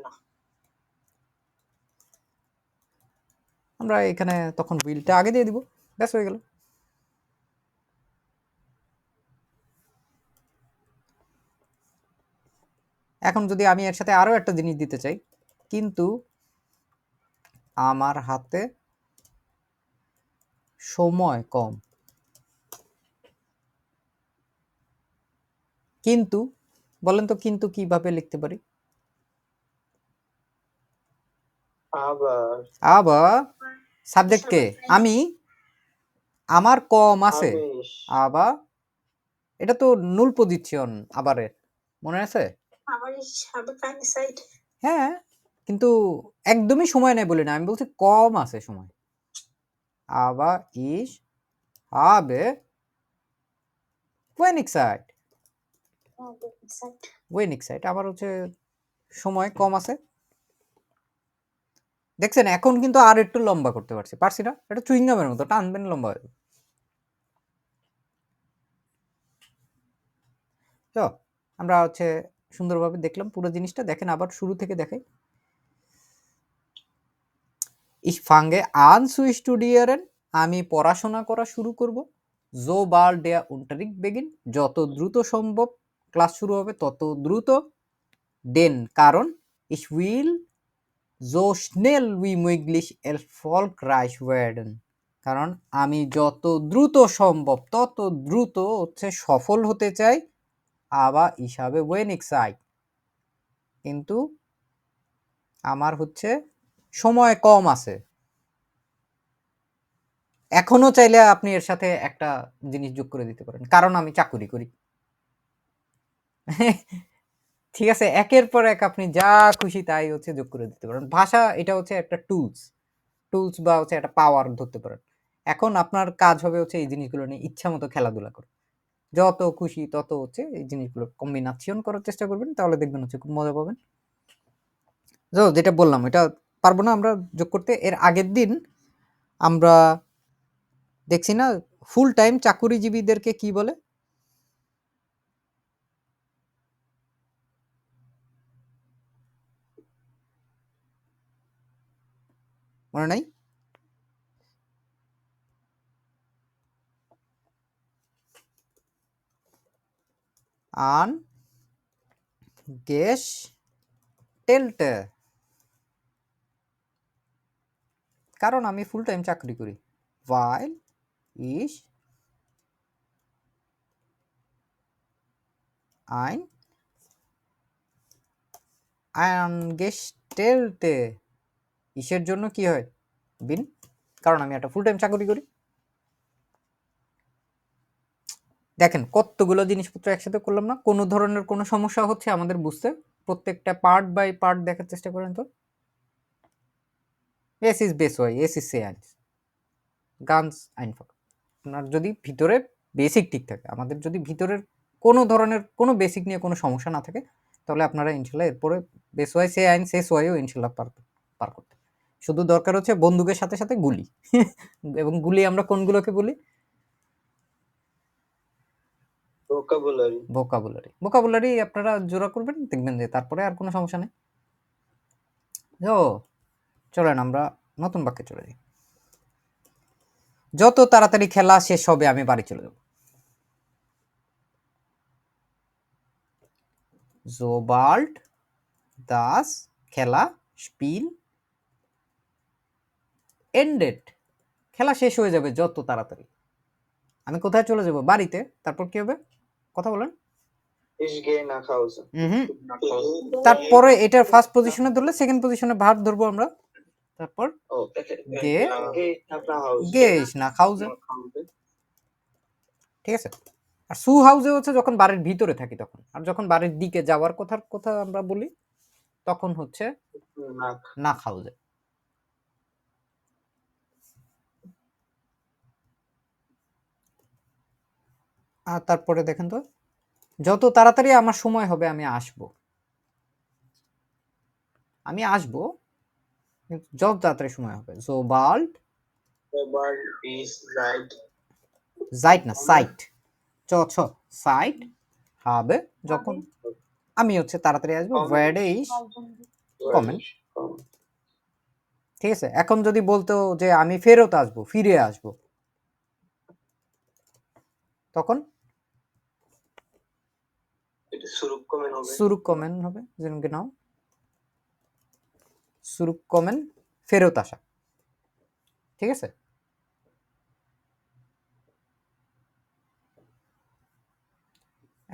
না। আমরা এখানে তখন হুইলটা আগে দিয়ে দিব, ব্যাস হয়ে গেল। এখন যদি আমি এর সাথে আরো একটা জিনিস দিতে চাই, কিন্তু আমার হাতে সময় কম, কিন্তু বলেন তো কিন্তু কিভাবে লিখতে পারি? আবার আবার সাবজেক্টকে আমি, আমার কম আছে, আবেশ আবার এটা তো নুল পজিশন আবারের, মনে আছে? Aber ich habe keine Zeit. হ্যাঁ, কিন্তু একদমই সময় নেই বলি না, আমি বলছি কম আছে সময়। আবার ich habe wenig Zeit, Zeit. wenig Zeit, আবার হচ্ছে সময় কম আছে। দেখছেন এখন কিন্তু আর একটু লম্বা করতে পারছি না? এটা চুইংগামের মতো টানবেন লম্বা হয়ে যাবে। তো আমরা হচ্ছে সুন্দরভাবে দেখলাম পুরো জিনিসটা। দেখেন আবার শুরু থেকে দেখাই। Ich fange an zu studieren, আমি পড়াশোনা করা শুরু করব। Sobald der Unterricht beginnt, যত দ্রুত সম্ভব ক্লাস শুরু হবে তত দ্রুত। Denn কারণ ich will so schnell wie möglich erfolgreich werden, কারণ আমি যত দ্রুত সম্ভব তত দ্রুত হচ্ছে সফল হতে চাই। আবার ich habe wenig Zeit, কিন্তু আমার হচ্ছে সময় কম আছে। এখনো চাইলে আপনি এর সাথে একটা জিনিস যোগ করে দিতে পারেন, কারণ আমি চাকুরি করি। ঠিক আছে, একের পর এক আপনি যা খুশি তাই হচ্ছে যোগ করে দিতে পারেন। ভাষা এটা হচ্ছে একটা টুলস বা হচ্ছে একটা পাওয়ার ধরতে পারেন। এখন আপনার কাজ হবে হচ্ছে এই জিনিসগুলো নিয়ে ইচ্ছা মতো খেলাধুলা করে, যত খুশি তত হচ্ছে এই জিনিসগুলো কম্বিনেশন করার চেষ্টা করবেন, তাহলে দেখবেন হচ্ছে খুব মজা পাবেন। তো যেটা বললাম এটা পারবো না আমরা যোগ করতে। এর আগের দিন আমরা দেখছি না ফুল টাইম চাকুরিজীবীদেরকে কি বলে? মনে নাই? Angestellte, কারণ আমি ফুল টাইম চাকরি করি। Weil ich ein Angestellte, ইসের জন্য কি হয়? বিন, কারণ আমি একটা ফুল টাইম চাকরি করি। দেখেন কতগুলো জিনিসপত্র একসাথে করলাম না? কোনো ধরনের কোনো সমস্যা হচ্ছে আমাদের বুঝতে? প্রত্যেকটা পার্ট বাই পার্ট দেখার চেষ্টা করেন তো। Es ist besser, es ist sehr ganz einfach। আপনার যদি ভিতরে বেসিক ঠিক থাকে, আমাদের যদি ভিতরের কোনো ধরনের কোনো বেসিক নিয়ে কোনো সমস্যা না থাকে, তাহলে আপনারা ইনশাল্লাহ এরপরে বেস ওয়াই সে আইন শেষ ওয়াইও ইনশাল্লাহ পার করতে। শুধু দরকার হচ্ছে বন্দুকের সাথে সাথে গুলি। এবং গুলি আমরা কোনগুলোকে বলি? ভোকাবুলারি আপনারা জোড়া করবেন, দেখবেন যে তারপরে আর কোনো সমস্যা নেই। তো চলেন আমরা নতুন বাক্যে চলে যাই। যত তাড়াতাড়ি খেলা শেষ হবে আমি বাড়ি চলে যাব। Sobald das খেলা Spiel endet, খেলা শেষ হয়ে যাবে যত তাড়াতাড়ি। আমি কোথায় চলে যাব? বাড়িতে। তারপর কি হবে? কথা বলেন। Ich gehe nach Hause. তারপরে এটার ফার্স্ট পজিশনে ধরলে সেকেন্ড পজিশনে ভার্ব ধরবো আমরা। তারপর Oh, গে geht nach Hause. গেস না হাউজে, ঠিক আছে। আর সু হাউজে হচ্ছে যখন বাড়ির ভিতরে থাকি তখন, আর যখন বাড়ির দিকে যাওয়ার কথা আমরা বলি তখন হচ্ছে Nach. না হাউজে। আর তারপরে দেখেন তো, যত তাড়াতাড়ি আমার সময় হবে আমি আসবো, কিন্তু যত তাড়াতাড়ি সময় হবে। sobald Sobald ich Zeit না সাইট, ছ সাইট হবে যখন আমি হচ্ছে তাড়াতাড়ি আসবো, werde ich kommen, ঠিক আছে। এখন যদি বলতো যে আমি ফেরত আসবো, ফিরে আসবো, তখন zurückkommen হবে। zurückkommen হবে, যেমন genau zurückkommen ফেরত আসা, ঠিক আছে।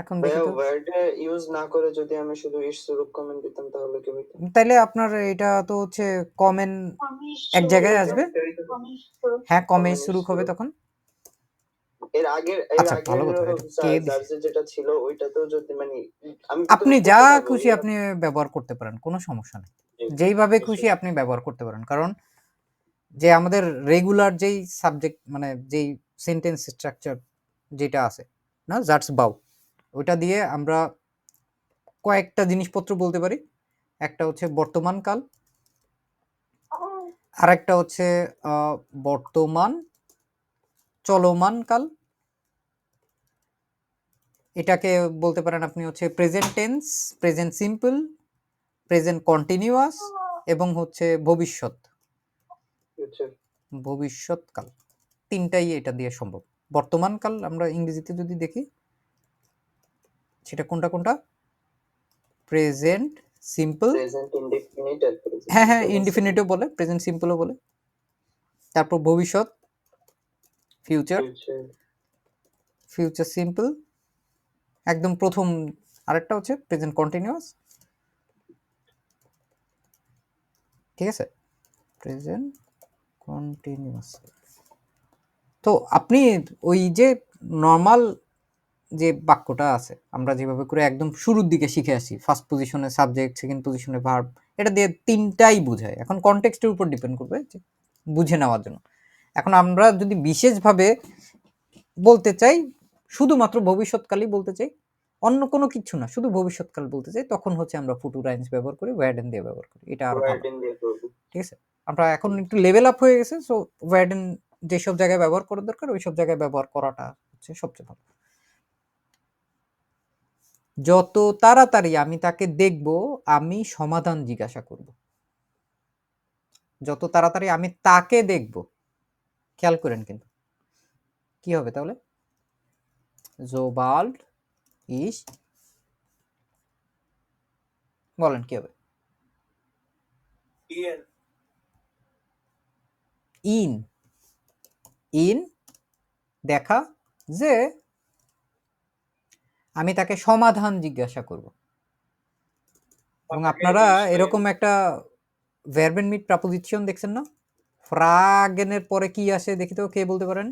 এখন দেখি ভাইয়া তো, ওয়ার্ডে ইউজ না করে যদি আমি শুধু ইস zurückkommen দিতাম তাহলে কি হইতো? তাইলে আপনার এটা তো হচ্ছে কমেন এক জায়গায় আসবে, হ্যাঁ কমে শুরু হবে তখন। এর আচ্ছা, আগের ভালো কথা, এটা কে দিছে? সার্চে যেটা ছিল ওইটাতেও যদি মানে আমি আপনি যা খুশি আপনি ব্যবহার করতে পারেন, কোনো সমস্যা নেই, যেইভাবে খুশি আপনি ব্যবহার করতে পারেন। কারণ যে আমাদের রেগুলার যেই সাবজেক্ট মানে যেই সেন্টেন্স স্ট্রাকচার যেটা আছে না, জাটস বাউ, ওইটা দিয়ে আমরা কয়েকটা জিনিসপত্র বলতে পারি। একটা হচ্ছে বর্তমান কাল, আর একটা হচ্ছে বর্তমান চলমান কাল, এটাকে বলতে পারেন আপনি হচ্ছে present tense, present simple, present continuous এবং হচ্ছে ভবিষ্যৎকাল, তিনটাই এটা দিয়ে সম্ভব। বর্তমান কাল আমরা ইংরেজিতে যদি দেখি সেটা কোনটা প্রেজেন্ট সিম্পল, প্রেজেন্ট ইনডিফিনিট আর প্রেজেন্ট হ্যাঁ ইনডিফিনিটও বলে, প্রেজেন্ট সিম্পলও বলে। তারপর ভবিষ্যৎ ফিউচার সিম্পল একদম প্রথম, আরেকটা হচ্ছে প্রেজেন্ট কন্টিনিউয়াস, ঠিক আছে, প্রেজেন্ট কন্টিনিউয়াস। তো আপনি ওই যে নর্মাল যে বাক্যটা আছে আমরা যেভাবে করে একদম শুরুর দিকে শিখে আসি, ফার্স্ট পজিশনে সাবজেক্ট, সেকেন্ড পজিশনে ভার্ব, এটা দিয়ে তিনটাই বোঝায়। এখন কনটেক্সটের উপর ডিপেন্ড করবে যে বুঝে নেওয়ার জন্য। এখন আমরা যদি বিশেষভাবে বলতে চাই, শুধুমাত্র ভবিষ্যৎকালই বলতে চাই, অন্য কোনো কিছু না, শুধু ভবিষ্যৎকাল বলতে চাই, তখন হচ্ছে আমরা ফুটু রাইন্স ব্যবহার করি, ওয়ার্ডেন দিয়ে ব্যবহার করি, এটা আরো ভালো, ঠিক আছে। আমরা এখন একটু লেভেল আপ হয়ে গেছে, সো ওয়ার্ডেন যেসব জায়গায় ব্যবহার করা দরকার ওই সব জায়গায় ব্যবহার করাটা হচ্ছে সবচেয়ে ভালো। যত তাড়াতাড়ি আমি তাকে দেখব আমি সমাধান জিজ্ঞাসা করব। যত তাড়াতাড়ি আমি তাকে দেখব, খেয়াল করেন কিন্তু কি হবে তাহলে, sobald ich, বলেন কি হবে, ইন দেখা যে আমি তাকে সমাধান জিজ্ঞাসা করব। এবং আপনারা এরকম একটা ভার্বেন মিট প্রাপোজিশন দেখছেন না, ফ্রাগেনের পরে কি আসে দেখি তো, কে বলতে পারেন?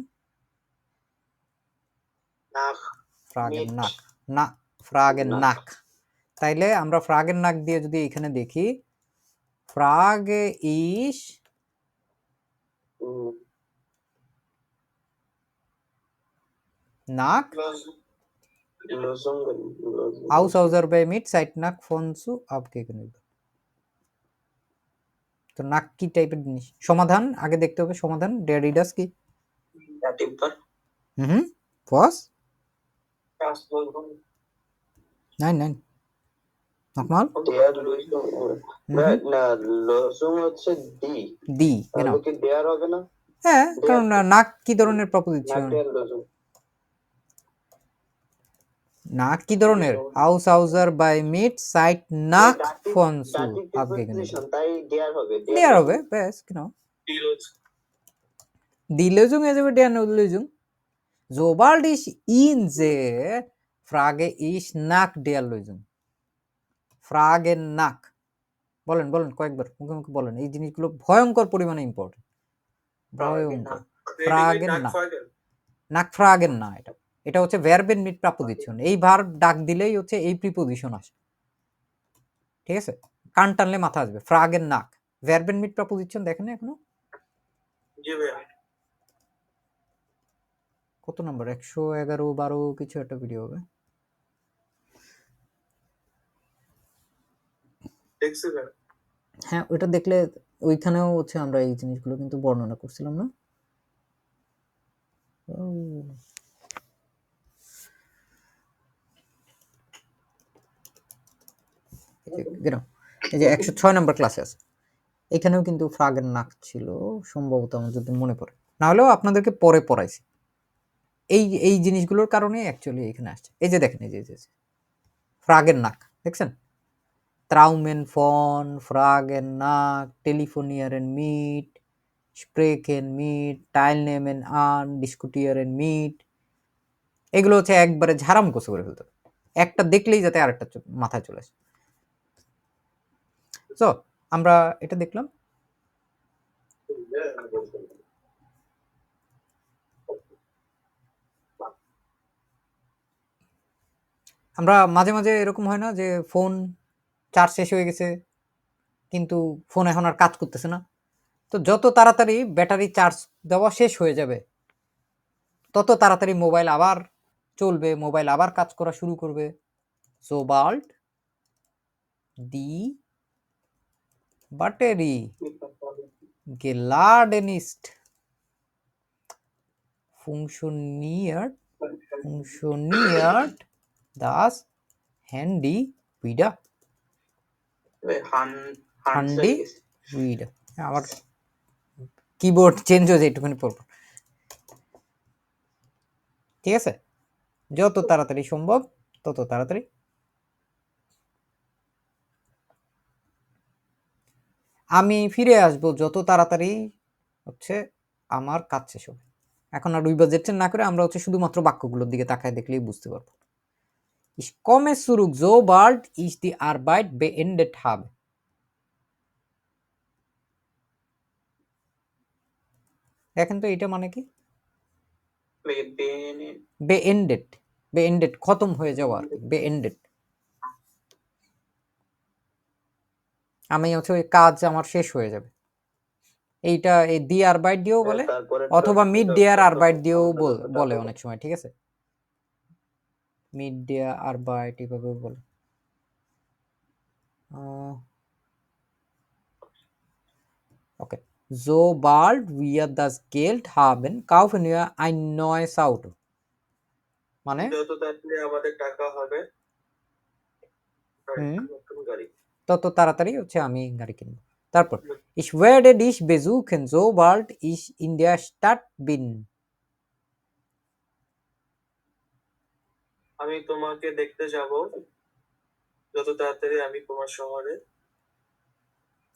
ফ্রাগেন নাক, না ফ্রাগেন নাক। তাইলে আমরা ফ্রাগের নাক দিয়ে যদি এখানে দেখি, ফ্রাগে ইস নাক Außer bei mit seit নাক von zu abgegenüber। তো নাক কি টাইপের জিনিস? সমাধান আগে দেখতে হবে, সমাধান der Readers কি? Was? Nein nochmal লজুং হচ্ছে দি, genau, কি দেয়ার হবে না? হ্যাঁ, কারণ নাক কি ধরনের প্রপোজিশন, নাক কি ধরনের, außer bei mit seit nach von zu abgegenüber, তাই দেয়ার হবে, বেশ, genau, die Lösung ist aber der Lösung. Sobald ich ihn sehe, frage ich nach der Lösung. Frage nach. বলেন বলেন কয়েকবার মুখে মুখে বলেন, এই জিনিসগুলো ভয়ঙ্কর পরিমাণে ইম্পর্টেন্ট, ভয়ঙ্কর। ফ্রাগেন না, নাকফ্রাগেন না, এটা এটা হচ্ছে ভার্বের মিট প্রিপোজিশন। এই ভার্ব ডাক দিলেই হচ্ছে এই প্রিপোজিশন আসে, ঠিক আছে? কান টানলে মাথা আসবে। ফ্রাগেন নাক ভার্বের মিট প্রিপোজিশন দেখেন না এখনো? জি ভাইয়া কত নাম্বার 111 12 কিছু একটা ভিডিও হবে। দেখছি ভাইয়া। হ্যাঁ ওইটা দেখলে ওইখানেও হচ্ছে আমরা এই জিনিসগুলো কিন্তু বর্ণনা করছিলাম না? ও, এই যে 106 নাম্বার ক্লাসে আছে, এখানেও কিন্তু ফ্রাগের নাক ছিল সম্ভবত, আমার যদি মনে পড়ে, না হলেও আপনাদেরকে পরে পড়াইছি। এই এই জিনিসগুলোর কারণে অ্যাকচুয়ালি এখানে আসছে। এই যে দেখেন, এই যে ফ্রাগের নাক দেখছেন? ট্রাউমেন ফন, ফ্রাগেন নাক, টেলিফোনিয়ারেন মিট, স্প্রেকেন মিট, টাইলনেমেন আন, ডিসকুটিয়ারেন মিট, এগুলো হচ্ছে একবারে ঝাড়াম কষে করে ফেলতে হবে। একটা দেখলেই যাতে আরেকটা মাথায় চলে আসে। তো আমরা এটা দেখলাম। আমরা মাঝে মাঝে এরকম হয় না যে ফোন চার্জ শেষ হয়ে গেছে কিন্তু ফোন এখন আর কাজ করতেছে না, তো যত তাড়াতাড়ি ব্যাটারি চার্জ দেওয়া শেষ হয়ে যাবে তত তাড়াতাড়ি মোবাইল আবার চলবে, মোবাইল আবার কাজ করা শুরু করবে। sobald die Batterie geladen ist, funktioniert das Handy wieder. Handy wieder. আমার কিবোর্ড চেঞ্জ হয়ে যায় একটুখানি পর পর, ঠিক আছে? যত তাড়াতাড়ি সম্ভব তত তাড়াতাড়ি। আমি ফিরে আসবো যত তাড়াতাড়ি হচ্ছে আমার কাজ শেষ হবে। এখন আর দুই বাজেট না করে আমরা হচ্ছে শুধুমাত্র বাক্যগুলোর দিকে তাকায় দেখলেই বুঝতে পারবো। Ich komme zurück, sobald ich die Arbeit beendet habe. দেখেন তো এটা মানে কি? beendet, beendet খতম হয়ে যাওয়া, beendet। আমি হচ্ছে ওই কাজ আমার শেষ হয়ে যাবে, এইটা এই দি আরবাইট দিয়েও বলে অথবা মিড ডেয়ার আরবাইট দিয়েও বলে অনেক সময়, ঠিক আছে? মিড ডেয়ার আরবাইট এভাবে বলে। ওকে, sobald wir das Geld haben kaufen wir ein neues Auto, মানে যত তাড়াতাড়ি আমাদের টাকা হবে নতুন গাড়ি। তত তাড়াতাড়ি হচ্ছে আমি গাড়ি কিনবো। তারপর ich werde dich besuchen, sobald ich in der Stadt bin. আমি তোমাকে দেখতে যাব যত তাড়াতাড়ি আমি তোমার শহরে।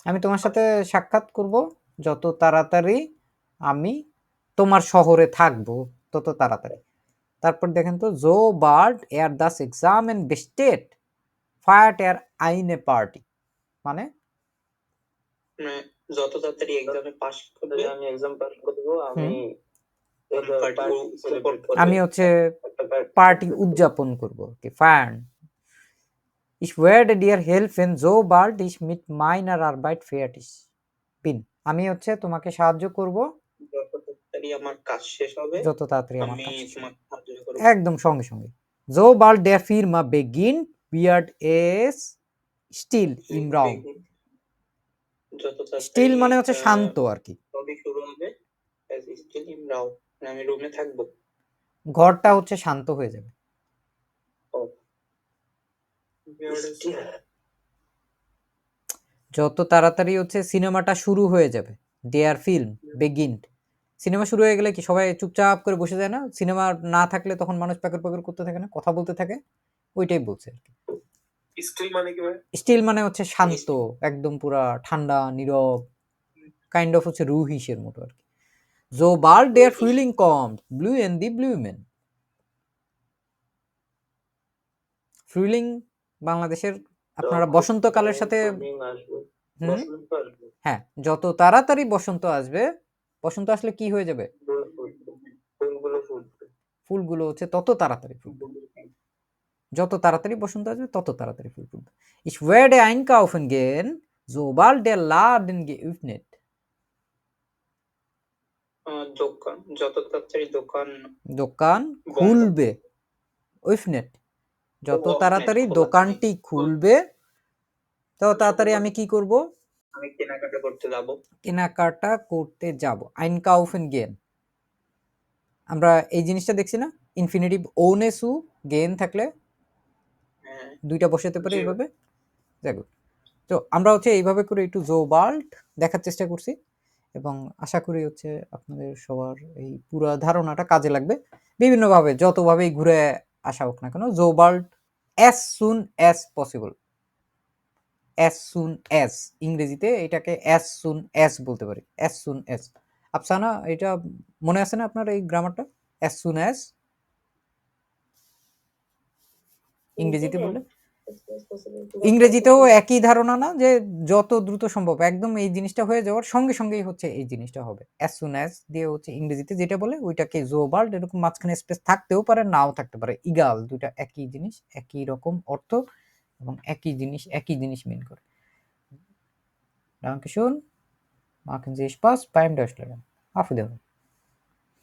আমি তোমার সাথে সাক্ষাৎ করব যত তাড়াতাড়ি আমি তোমার শহরে থাকবো তত তাড়াতাড়ি। তারপর দেখেন তো sobald das Examen besteht feiert eine Party, মানে যত তাড়াতাড়ি এক্সামে পাস করবে, আমি এক্সাম পাস করব, আমি আমি হচ্ছে পার্টি উদযাপন করব কি fire. Ich werde dir helfen, sobald ich mit meiner Arbeit fertig bin. আমি হচ্ছে তোমাকে সাহায্য করব যত তাড়াতাড়ি আমার কাজ শেষ হবে, যত তাড়াতাড়ি আমার আমি কাজ শেষ হবে। তোমাকে সাহায্য করব। একদম সঙ্গে সঙ্গে sobald der Firma beginnt wird es still im Raum. যত তাড়াতাড়ি স্টিল মানে হচ্ছে শান্ত আর কি, সবই শুরু হবে, as still in now, আমি রুমে থাকবো, ঘরটা হচ্ছে শান্ত হয়ে যাবে। যত তাড়াতাড়ি হচ্ছে সিনেমাটা শুরু হয়ে যাবে, দেয়ার ফিল্ম বেগিন্ড, সিনেমা শুরু হয়ে গেলে কি সবাই চুপচাপ করে বসে যায় না? সিনেমা না থাকলে তখন মানুষ প্যাকেট প্যাকেট করতে থাকে না, কথা বলতে থাকে, ওইটাই বলছে আর কি। স্টিল মানে কি ভাই? স্টিল মানে হচ্ছে শান্ত, একদম পুরা ঠান্ডা নীরব, কাইন্ড অফ হচ্ছে রুহিসের মতো আর কি। sobald der Frühling kommt blühen die Blumen. ফ্রুলিং বাংলাদেশের আপনারা বসন্তকালের সাথে হুম বসন্ত আসবে। হ্যাঁ, যত তাড়াতাড়ি বসন্ত আসবে, বসন্ত আসলে কি হয়ে যাবে? ফুলগুলো ফুটবে। ফুলগুলো হচ্ছে তত তাড়াতাড়ি ফুটবে। যত তাড়াতাড়ি বসন্ত আসবে তত তাড়াতাড়ি ফুল ফুটবে। Ich werde einkaufen gehen, sobald der Laden geöffnet. দোকান, যত তাড়াতাড়ি দোকান দোকান বন্ধ। খুলবে। öffnet. যত openet, তাড়াতাড়ি খোলা। দোকানটি খুলবে তত তাড়াতাড়ি আমি কি করব? আমি কেনাকাটা করতে যাবো। কেনাকাটা করতে যাব। einkaufen gehen. আমরা এই জিনিসটা দেখছি না? ইনফিনিটিভ ohne zu gehen থাকলে হ্যাঁ, দুইটা বসাতে পারি জি। এভাবে। দেখো, তো আমরা হচ্ছে এইভাবে করে একটু জোবাল্ট দেখার চেষ্টা করছি এবং আশা করি হচ্ছে আপনাদের সবার এই পুরো ধারণাটা কাজে লাগবে। বিভিন্নভাবে যতভাবেই ঘুরে আসা হোক না কেন, জোবাল্ট as soon as possible, as soon as ইংরেজিতে এটাকে as soon as বলতে পারি, as soon as। আফসানা, এটা মনে আছে না আপনার এই গ্রামারটা? as soon as ইংরেজিতে বললে? ইংরেজিতেও একই ধারণা না, যে যত দ্রুত সম্ভব, একদম এই জিনিসটা হয়ে যাওয়ার সঙ্গে সঙ্গেই হচ্ছে এই জিনিসটা হবে। as soon as দিয়ে হচ্ছে ইংরেজিতে যেটা বলে ওইটাকে জোবাল্ট, এরকম মাঝখানে স্পেস থাকতেও পারে নাও থাকতে পারে, ইগাল, দুইটা একই জিনিস, একই রকম অর্থ এবং একই জিনিস মিন করে। Dankeschön, machen Sie Spaß beim Deutschlernen. Auf Wiedersehen.